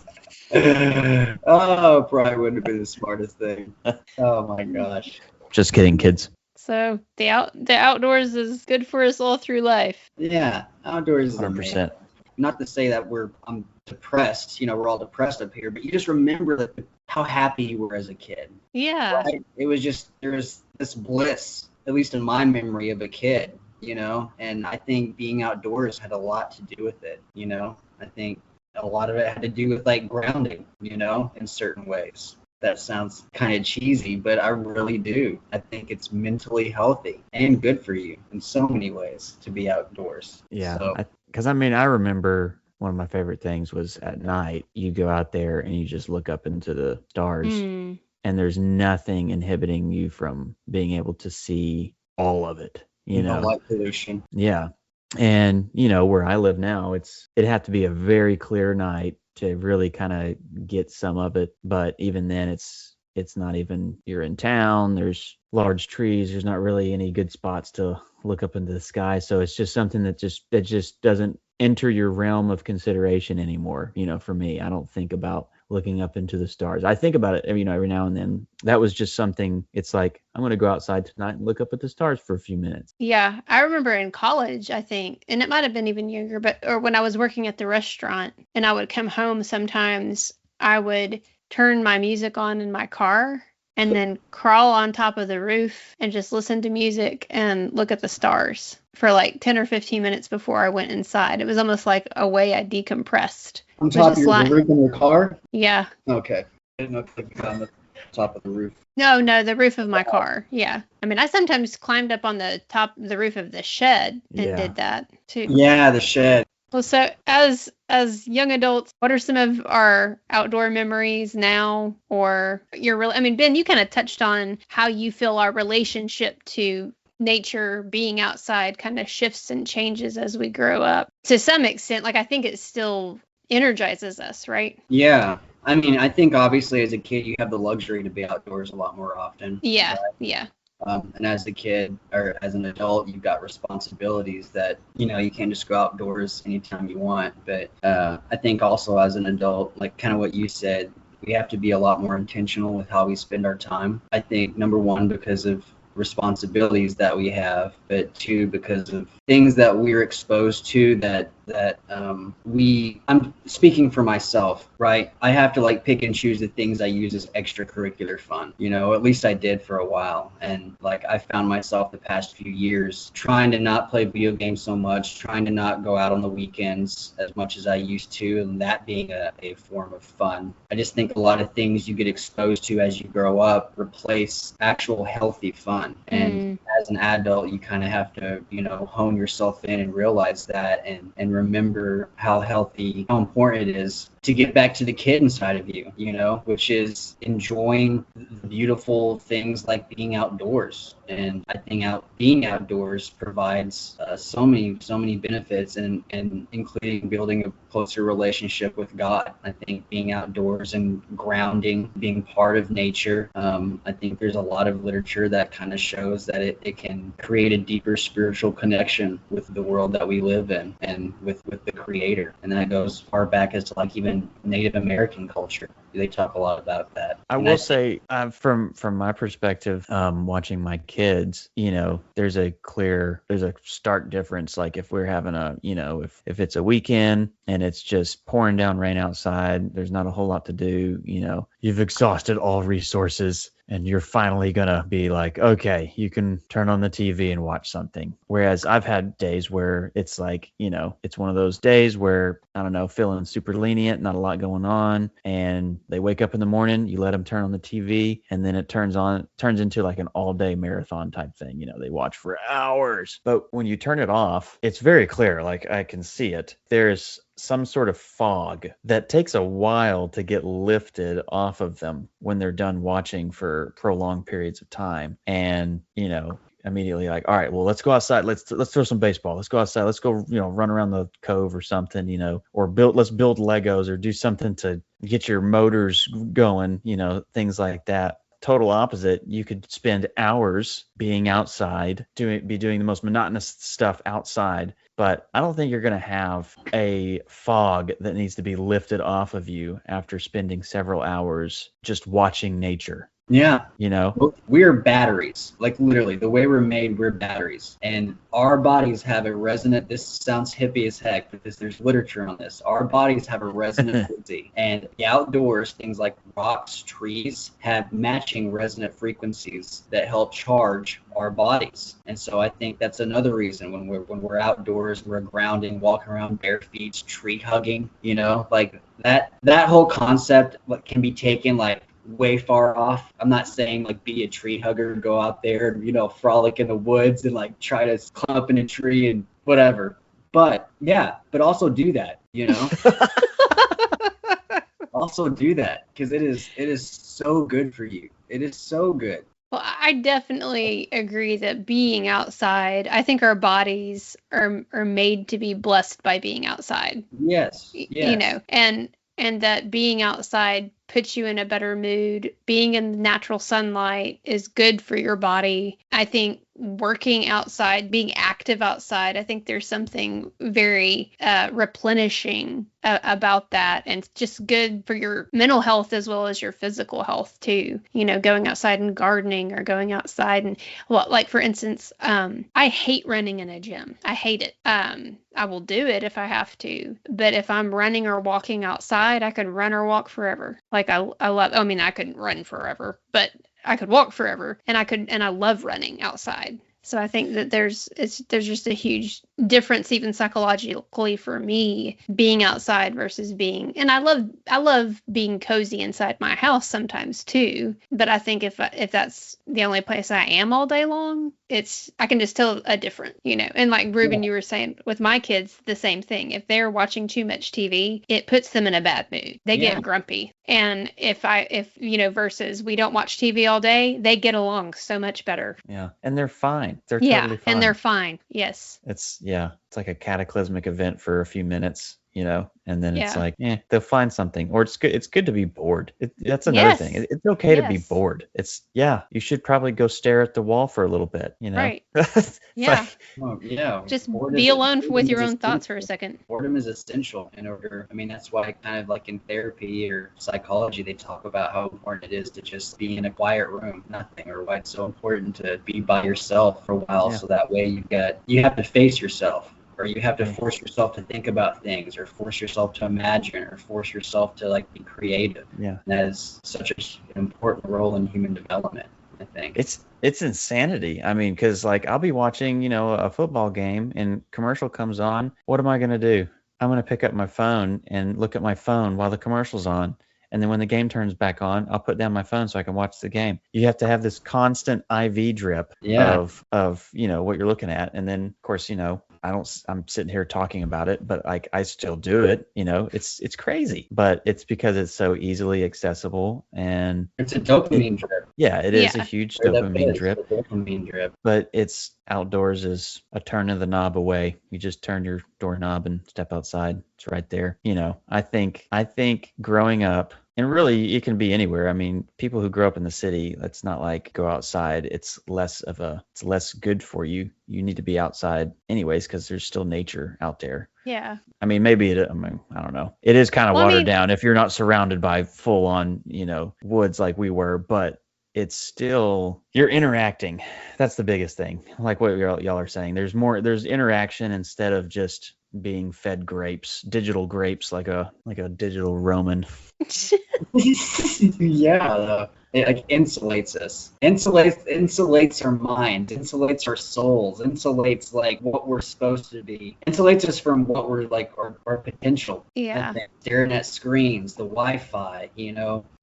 Oh, probably wouldn't have been the smartest thing. Oh my gosh. Just kidding, kids. So the outdoors is good for us all through life. Yeah, outdoors is 100%. Amazing. Not to say that I'm depressed, we're all depressed up here, but you just remember how happy you were as a kid. Yeah. Right? It was just, there was this bliss, at least in my memory of a kid, and I think being outdoors had a lot to do with it, I think a lot of it had to do with like grounding, in certain ways. That sounds kind of cheesy, but I really do. I think it's mentally healthy and good for you in so many ways to be outdoors. Yeah, because I remember one of my favorite things was at night, you go out there and you just look up into the stars, and there's nothing inhibiting you from being able to see all of it. Light pollution. Yeah. And, where I live now, it'd have to be a very clear night to really kind of get some of it. But even then, it's not even, you're in town, there's large trees, there's not really any good spots to look up into the sky. So it's just something that just doesn't enter your realm of consideration anymore. For me, I don't think about looking up into the stars. I think about it, every now and then. That was just something, it's like, I'm going to go outside tonight and look up at the stars for a few minutes. Yeah. I remember in college, I think, and it might have been even younger, or when I was working at the restaurant and I would come home sometimes, I would turn my music on in my car and then crawl on top of the roof and just listen to music and look at the stars for like 10 or 15 minutes before I went inside. It was almost like a way I decompressed. On top of the roof in your car? Yeah. Okay. I didn't know if you got on the top of the roof. No, the roof of my car. Yeah. I mean, I sometimes climbed up on the roof of the shed and did that too. Yeah, the shed. Well, so as young adults, what are some of our outdoor memories now, or I mean, Ben, you kind of touched on how you feel our relationship to nature, being outside, kind of shifts and changes as we grow up. To some extent, like I think it still energizes us, right? Yeah. I mean, I think obviously as a kid, you have the luxury to be outdoors a lot more often. Yeah, right? yeah. And as a kid or as an adult, you've got responsibilities that, you know, you can't just go outdoors anytime you want. But I think also as an adult, like kind of what you said, we have to be a lot more intentional with how we spend our time. I think, number one, because of responsibilities that we have, but two, because of things that we're exposed to that I'm speaking for myself, right? I have to like pick and choose the things I use as extracurricular fun, you know, at least I did for a while. And like I found myself the past few years trying to not play video games so much, trying to not go out on the weekends as much as I used to, and that being a form of fun. I just think a lot of things you get exposed to as you grow up replace actual healthy fun. And as an adult, you kind of have to, you know, hone yourself in and realize that and remember how important it is to get back to the kid inside of you, you know, which is enjoying the beautiful things like being outdoors. And I think being outdoors provides so many benefits, and including building a closer relationship with God. I think being outdoors and grounding, being part of nature, I think there's a lot of literature that kind of shows that it can create a deeper spiritual connection with the world that we live in and with the Creator. And that goes far back as to like even Native American culture. They talk a lot about that. I will say, from my perspective, watching my kids, you know, there's a stark difference. Like if we're having if it's a weekend and it's just pouring down rain outside, there's not a whole lot to do, you know, you've exhausted all resources and you're finally going to be like, okay, you can turn on the TV and watch something. Whereas I've had days where it's like, you know, it's one of those days where, I don't know, feeling super lenient, not a lot going on. And they wake up in the morning, you let them turn on the TV, and then it turns into like an all day marathon type thing. You know, they watch for hours. But when you turn it off, it's very clear. Like I can see it. There's some sort of fog that takes a while to get lifted off of them when they're done watching for prolonged periods of time. And, you know, immediately like, all right, well, let's go outside. Let's throw some baseball. Let's go outside. Let's go, you know, run around the cove or something, you know, or let's build Legos or do something to get your motors going, you know, things like that. Total opposite. You could spend hours being outside, doing the most monotonous stuff outside. But I don't think you're going to have a fog that needs to be lifted off of you after spending several hours just watching nature. Yeah. You know, we're batteries. Like literally, the way we're made, we're batteries. And our bodies have a resonant, this sounds hippie as heck, because there's literature on this. Our bodies have a resonant frequency. And the outdoors, things like rocks, trees, have matching resonant frequencies that help charge our bodies. And so I think that's another reason when we're outdoors, we're grounding, walking around bare feet, tree hugging, you know, like that whole concept can be taken like way far off. I'm not saying like be a tree hugger, go out there and, you know, frolic in the woods and like try to climb up in a tree and whatever. But yeah, but also do that, you know. Also do that because it is so good for you. It is so good. Well, I definitely agree that being outside, I think our bodies are made to be blessed by being outside. Yes. You know, and that being outside puts you in a better mood. Being in natural sunlight is good for your body. I think working outside, being active outside, I think there's something very replenishing about that, and it's just good for your mental health as well as your physical health too. You know, going outside and gardening or going outside and, well, like for instance, I hate running in a gym. I hate it. I will do it if I have to, but if I'm running or walking outside, I could run or walk forever. Like I love, I mean, I couldn't run forever, but I could walk forever, and I love running outside. So I think that there's just a huge difference, even psychologically, for me being outside versus being. And I love being cozy inside my house sometimes too. But I think if that's the only place I am all day long, I can just tell a difference, And like Ruben, you were saying with my kids, the same thing. If they're watching too much TV, it puts them in a bad mood. They get grumpy. And if versus we don't watch TV all day, they get along so much better. Yeah, and they're fine. They're totally fine. And they're fine. Yes. It's like a cataclysmic event for a few minutes, and then it's like, they'll find something, or it's good. It's good to be bored. That's another thing. It's okay to be bored. You should probably go stare at the wall for a little bit, Right. Yeah. Just be alone with your own thoughts for a second. Boredom is essential in order. That's why kind of like in therapy or psychology, they talk about how important it is to just be in a quiet room, nothing, or why it's so important to be by yourself for a while. So that way you have to face yourself. Or you have to force yourself to think about things, or force yourself to imagine, or force yourself to be creative. Yeah, and that is such an important role in human development, I think. It's insanity. Because I'll be watching, a football game, and commercial comes on. What am I gonna do? I'm gonna pick up my phone and look at my phone while the commercial's on. And then when the game turns back on, I'll put down my phone so I can watch the game. You have to have this constant IV drip of what you're looking at. And then, of course, I'm sitting here talking about it, but I still do it. It's crazy, but it's because it's so easily accessible, and it's a dopamine drip. Yeah, it is a huge dopamine drip. Dopamine drip. But it's outdoors is a turn of the knob away. You just turn your doorknob and step outside. It's right there. I think growing up, and really it can be anywhere. People who grow up in the city, let's not go outside. It's less good for you. You need to be outside anyways, because there's still nature out there. Yeah. Maybe I don't know. It is kind of watered down if you're not surrounded by full on, woods like we were, but it's still, you're interacting. That's the biggest thing. Like what y'all are saying. There's interaction instead of just being fed digital grapes, like a digital Roman. It insulates us, insulates our mind, insulates our souls, insulates what we're supposed to be, insulates us from what we're our potential. Staring at screens, the Wi-Fi,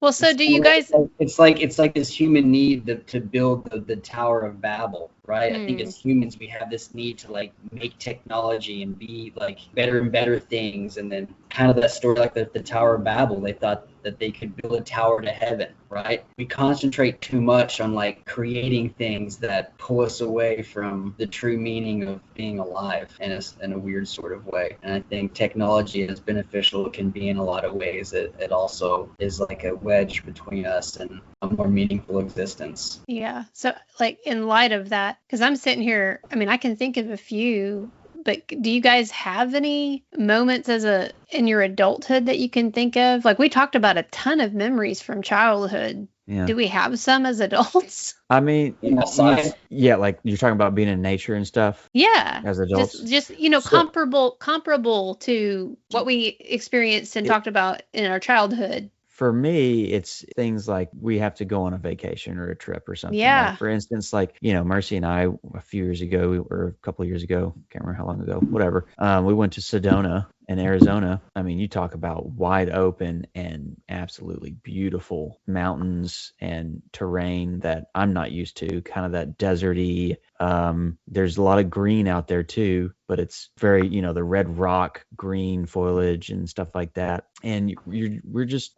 Well, so do you guys? It's like this human need to build the Tower of Babel, right? I think as humans we have this need to make technology and be better and better things, and then kind of that story the Tower of Babel. They thought that they could build a tower to heaven, right? We concentrate too much on creating things that pull us away from the true meaning of being alive in a weird sort of way. And I think technology, as beneficial it can be in a lot of ways, it also is like a wedge between us and a more meaningful existence. Yeah. So in light of that, because I'm sitting here, I can think of a few. But do you guys have any moments in your adulthood that you can think of? We talked about a ton of memories from childhood. Yeah. Do we have some as adults? You're talking about being in nature and stuff. Yeah. As adults. Just comparable to what we experienced and talked about in our childhood. For me, it's things like we have to go on a vacation or a trip or something. Yeah. For instance, Mercy and I, a few years ago, or a couple of years ago, can't remember how long ago, whatever, we went to Sedona in Arizona. You talk about wide open and absolutely beautiful mountains and terrain that I'm not used to, kind of that deserty. There's a lot of green out there too, but it's very, the red rock, green foliage and stuff like that. And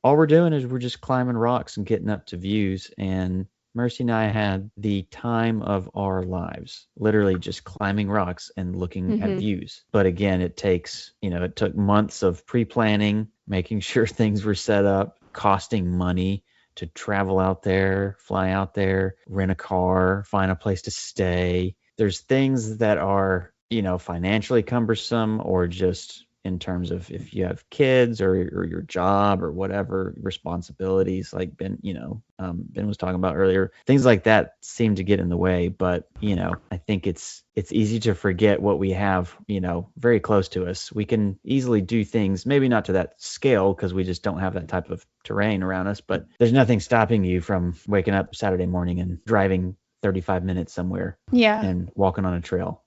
all we're doing is we're just climbing rocks and getting up to views. And Mercy and I had the time of our lives, literally just climbing rocks and looking at views. But again, it took months of pre-planning, making sure things were set up, costing money to travel out there, fly out there, rent a car, find a place to stay. There's things that are, financially cumbersome or just in terms of if you have kids or your job or whatever responsibilities, like Ben was talking about earlier, things like that seem to get in the way. But I think it's easy to forget what we have, very close to us. We can easily do things, maybe not to that scale because we just don't have that type of terrain around us, but there's nothing stopping you from waking up Saturday morning and driving 35 minutes somewhere and walking on a trail,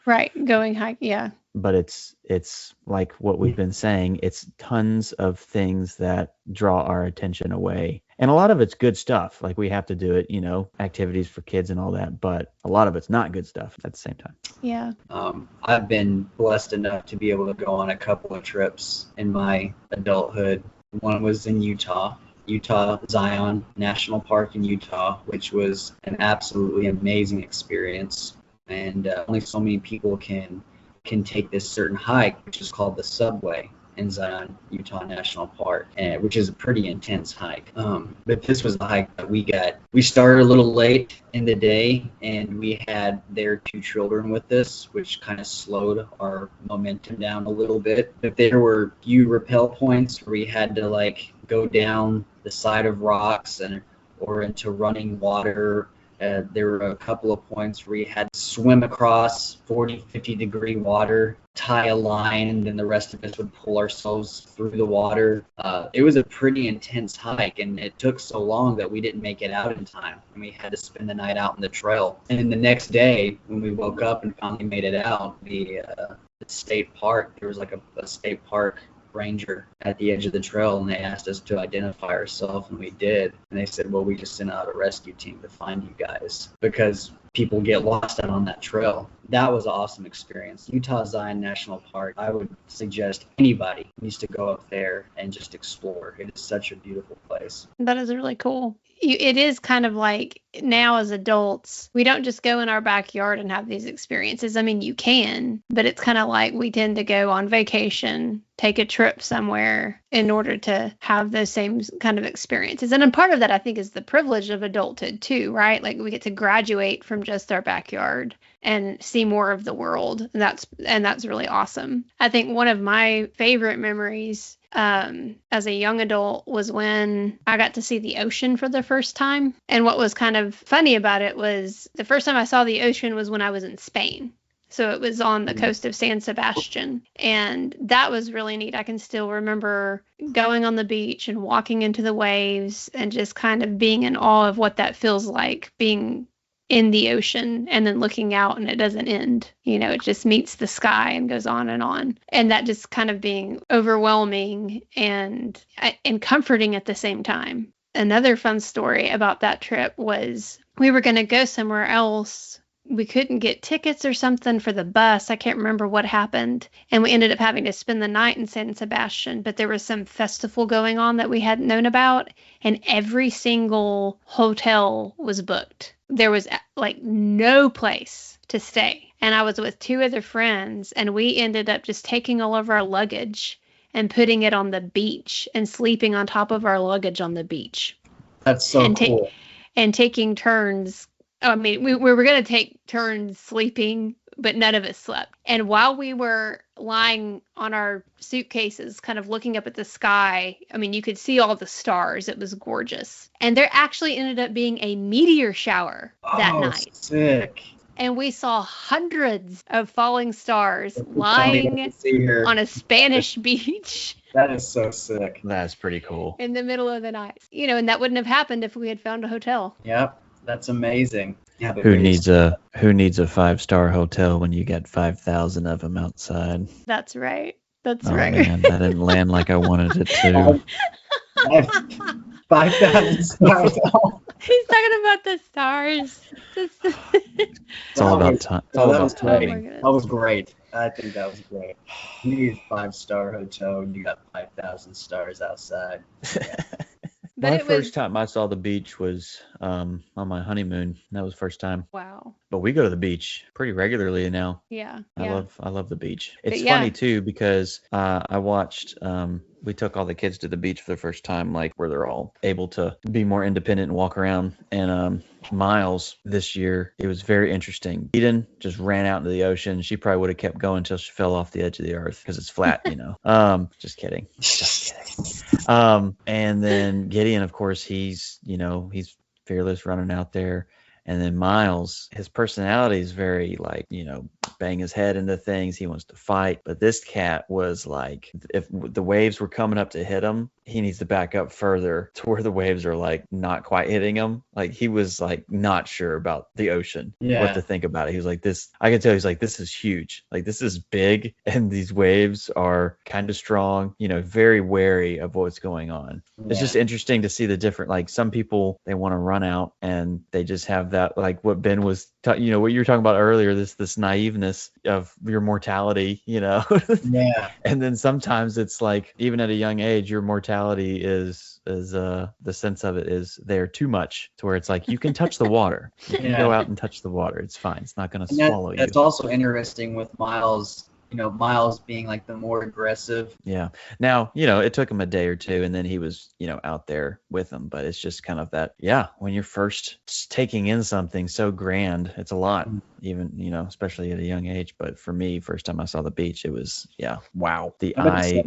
Right. Going hike. Yeah. But it's like what we've been saying, it's tons of things that draw our attention away. And a lot of it's good stuff. Like we have to do it, activities for kids and all that, but a lot of it's not good stuff at the same time. Yeah. I've been blessed enough to be able to go on a couple of trips in my adulthood. One was in Utah, Zion National Park in Utah, which was an absolutely amazing experience. And only so many people can take this certain hike, which is called the Subway in Zion, Utah National Park, which is a pretty intense hike. But this was a hike that we started a little late in the day, and we had their 2 children with us, which kind of slowed our momentum down a little bit. But there were few rappel points where we had to go down the side of rocks or into running water. There were a couple of points where we had to swim across 40, 50 degree water, tie a line, and then the rest of us would pull ourselves through the water. It was a pretty intense hike, and it took so long that we didn't make it out in time, and we had to spend the night out in the trail. And then the next day, when we woke up and finally made it out, the state park, there was a state park ranger at the edge of the trail, and they asked us to identify ourselves, and we did. And they said, well, we just sent out a rescue team to find you guys because people get lost out on that trail. That was an awesome experience. Utah Zion National Park, I would suggest anybody needs to go up there and just explore. It is such a beautiful place. That is really cool. It is kind of like now as adults, we don't just go in our backyard and have these experiences. I mean, you can, but it's kind of like we tend to go on vacation, take a trip somewhere in order to have those same kind of experiences. And a part of that, I think, is the privilege of adulthood too, right? Like we get to graduate from just our backyard and see more of the world. And that's really awesome. I think one of my favorite memories as a young adult was when I got to see the ocean for the first time. And what was kind of funny about it was the first time I saw the ocean was when I was in Spain. So it was on the coast of San Sebastian. And that was really neat. I can still remember going on the beach and walking into the waves and just kind of being in awe of what that feels like, being in the ocean and then looking out and it doesn't end. It just meets the sky and goes on. And that just kind of being overwhelming and comforting at the same time. Another fun story about that trip was we were going to go somewhere else. We couldn't get tickets or something for the bus. I can't remember what happened. And we ended up having to spend the night in San Sebastian. But there was some festival going on that we hadn't known about. And every single hotel was booked. There was no place to stay. And I was with 2 other friends. And we ended up just taking all of our luggage and putting it on the beach and sleeping on top of our luggage on the beach. That's so cool. And taking turns. I mean, we were going to take turns sleeping, but none of us slept. And while we were lying on our suitcases, kind of looking up at the sky, I mean, you could see all the stars. It was gorgeous. And there actually ended up being a meteor shower that night. Sick. And we saw hundreds of falling stars lying on a Spanish beach. That is so sick. That's pretty cool. In the middle of the night. And that wouldn't have happened if we had found a hotel. Yep. That's amazing. Yeah, who needs a 5-star hotel when you get 5,000 of them outside? That's right. That's oh, right. Man, that didn't land like I wanted it to. 5,000 stars. He's talking about the stars. It's all about time. It's all about timing. That was great. I think that was great. You need a 5-star hotel and you got 5,000 stars outside. Yeah. But My it was first time I saw the beach was on my honeymoon. That was the first time. wow. But we go to the beach pretty regularly now. Yeah. I Yeah. love the beach. But It's yeah. funny too because I watched we took all the kids to the beach for the first time, like where they're all able to be more independent and walk around. And Miles this year, it was very interesting. Eden just ran out into the ocean. She probably would have kept going until she fell off the edge of the earth because it's flat, you know. Just kidding. Just kidding. And then Gideon, of course, he's fearless running out there. And then Miles, his personality is very like, bang his head into things. He wants to fight. But this cat was like, if the waves were coming up to hit him, he needs to back up further to where the waves are like not quite hitting him. Like he was like not sure about the ocean, what to think about it. He was like, I can tell he's like, this is huge. Like this is big. And these waves are kind of strong, very wary of what's going on. It's just interesting to see the different, like some people, they want to run out and they just have that, like what Ben was, what you were talking about earlier, this naiveness of your mortality, Yeah. And then sometimes it's like, even at a young age, your mortality is the sense of it is there too much to where it's like, you can touch the water. You can go out and touch the water. It's fine. It's not going to swallow you. That's also interesting with Miles. Miles being like the more aggressive. Yeah. Now, it took him a day or two and then he was, out there with them. But it's just kind of that, when you're first taking in something so grand, it's a lot, even, especially at a young age. But for me, first time I saw the beach, it was, wow. The eye,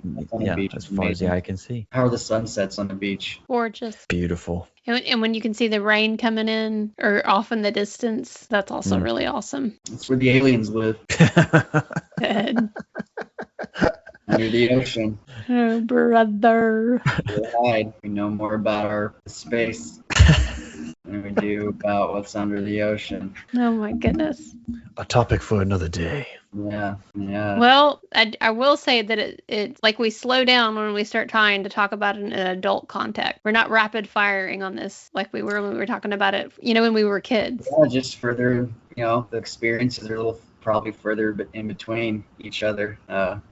as far as the eye can see. How are the sunsets on the beach? Gorgeous. Beautiful. And when you can see the rain coming in or off in the distance, that's also really awesome. That's where the aliens live. Good. Under the ocean. Oh, brother. We know more about our space than we do about what's under the ocean. Oh, my goodness. A topic for another day. Yeah. Well, I will say that it's like we slow down when we start trying to talk about it in an adult context. We're not rapid firing on this like we were when we were talking about it, when we were kids. Yeah, just further, the experiences are a little probably further but in between each other.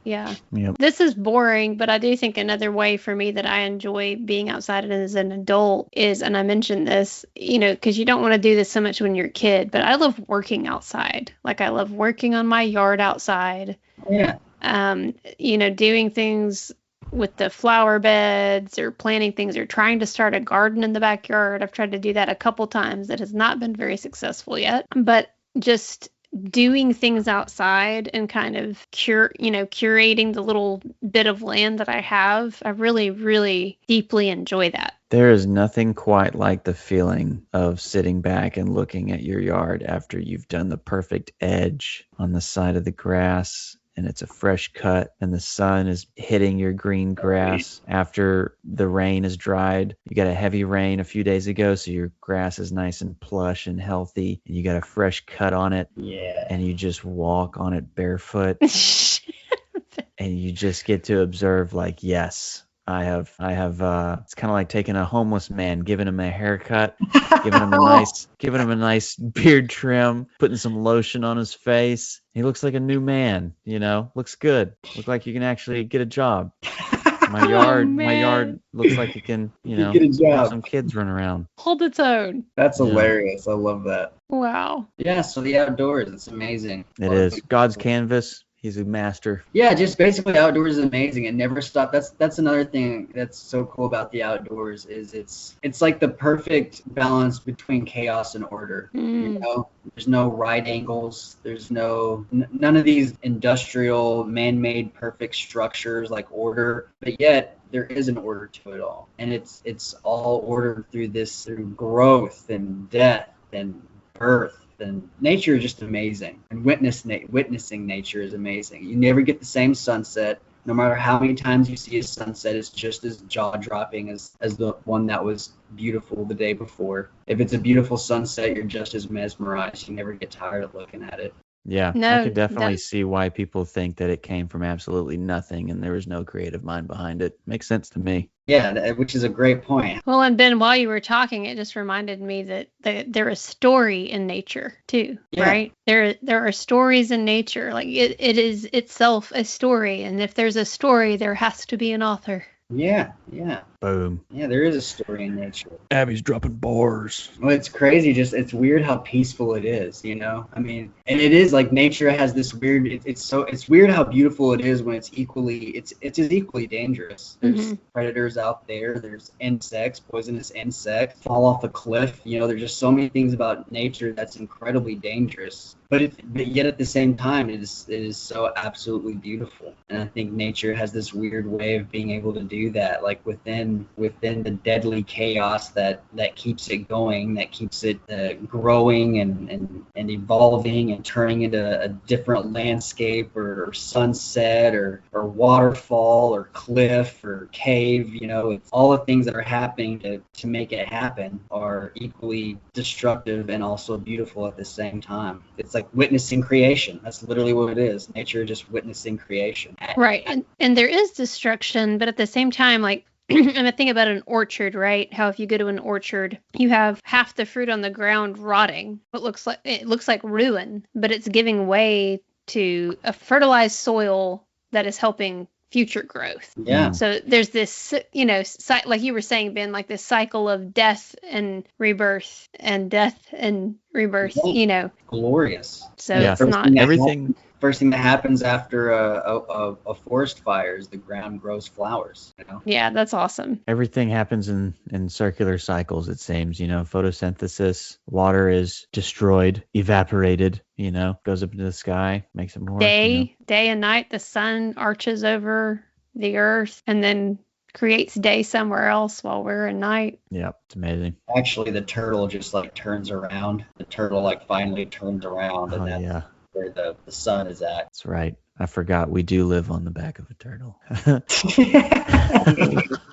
Yeah. Yep. This is boring, but I do think another way for me that I enjoy being outside as an adult is, and I mentioned this, because you don't want to do this so much when you're a kid, but I love working outside. Like I love working on my yard outside. Yeah. Doing things with the flower beds or planting things or trying to start a garden in the backyard. I've tried to do that a couple times. That has not been very successful yet, but just doing things outside and kind of curating the little bit of land that I have. I really, really deeply enjoy that. There is nothing quite like the feeling of sitting back and looking at your yard after you've done the perfect edge on the side of the grass and it's a fresh cut and the sun is hitting your green grass after the rain is dried. You got a heavy rain a few days ago, so your grass is nice and plush and healthy, and you got a fresh cut on it. Yeah. And you just walk on it barefoot. And you just get to observe, like, yes, I have it's kind of like taking a homeless man, giving him a haircut, giving him a nice beard trim, putting some lotion on his face. He looks like a new man, looks good. Looks like you can actually get a job. My yard looks like it can, get a job. Have some kids run around. Hold its own. That's hilarious. I love that. Wow. Yeah, so the outdoors, it's amazing. It is. God's canvas. He's a master. Yeah, just basically outdoors is amazing. It never stops. That's another thing that's so cool about the outdoors is it's like the perfect balance between chaos and order. There's no right angles. There's none of these industrial man-made perfect structures like order, but yet there is an order to it all, and it's all ordered through growth and death and birth. And nature is just amazing, and witnessing nature is amazing. You never get the same sunset. No matter how many times you see a sunset, it's just as jaw-dropping as the one that was beautiful the day before. If it's a beautiful sunset, you're just as mesmerized. You never get tired of looking at it. Yeah, I could definitely see why people think that it came from absolutely nothing and there was no creative mind behind it. Makes sense to me. Yeah, which is a great point. Well, and Ben, while you were talking, it just reminded me that there is story in nature too, right? There are stories in nature. Like it is itself a story, and if there's a story, there has to be an author. Yeah. Boom. Yeah, there is a story in nature. Abby's dropping bars. Well, it's crazy. Just it's weird how peaceful it is. You know, I mean, and it is like nature has this weird. It's weird how beautiful it is when it's just equally dangerous. There's predators out there. There's insects, poisonous insects, fall off a cliff. You know, there's just so many things about nature that's incredibly dangerous. But yet at the same time, it is so absolutely beautiful. And I think nature has this weird way of being able to do that, like within the deadly chaos that keeps it going, that keeps it growing and evolving and turning into a different landscape or sunset or waterfall or cliff or cave. You know, it's all the things that are happening to make it happen are equally destructive and also beautiful at the same time. It's like witnessing creation. That's literally what it is. Nature just witnessing creation. Right. And there is destruction, but at the same time, like, and I think about an orchard, right? How if you go to an orchard, you have half the fruit on the ground rotting. It looks like ruin, but it's giving way to a fertilized soil that is helping future growth. Yeah. So there's this, you know, like you were saying, Ben, like this cycle of death and rebirth and death and rebirth, you know. Glorious. So it's not everything. First thing that happens after a forest fire is the ground grows flowers. You know? Yeah, that's awesome. Everything happens in circular cycles, it seems. You know, photosynthesis, water is destroyed, evaporated, you know, goes up into the sky, makes it more. Day and night, the sun arches over the earth and then creates day somewhere else while we're in night. Yeah, it's amazing. Actually, the turtle just like turns around. The turtle like finally turns around, and that's where the sun is at. That's right. I forgot we do live on the back of a turtle.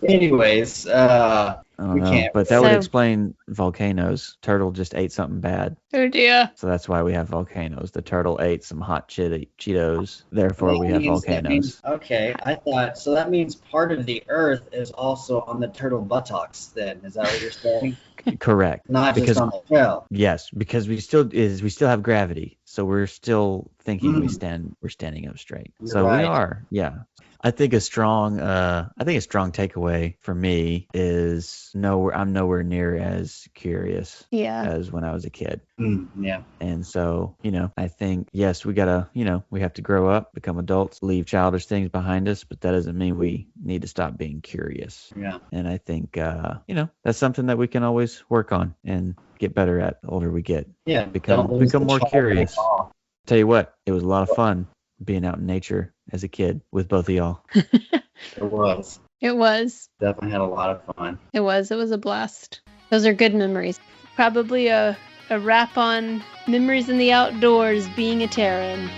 Anyways, I don't know, can't. but that would explain volcanoes. Turtle just ate something bad. Oh dear. So that's why we have volcanoes. The turtle ate some hot Cheetos. Therefore, we have volcanoes. Okay, I thought so. That means part of the Earth is also on the turtle buttocks. Then is that what you're saying? Correct. Not just on the shell. Yes, because we still have gravity, so we're still thinking we're standing up straight. So we are. Yeah. I think a strong takeaway for me is I'm nowhere near as curious as when I was a kid. Yeah. And so, you know, I think, yes, we gotta, you know, we have to grow up, become adults, leave childish things behind us, but that doesn't mean we need to stop being curious. Yeah. And I think, you know, that's something that we can always work on and get better at the older we get. Yeah. Become more curious. Tell you what, it was a lot of fun being out in nature as a kid with both of y'all. It was. It was. Definitely had a lot of fun. It was a blast. Those are good memories. Probably a wrap on memories in the outdoors being a Terran.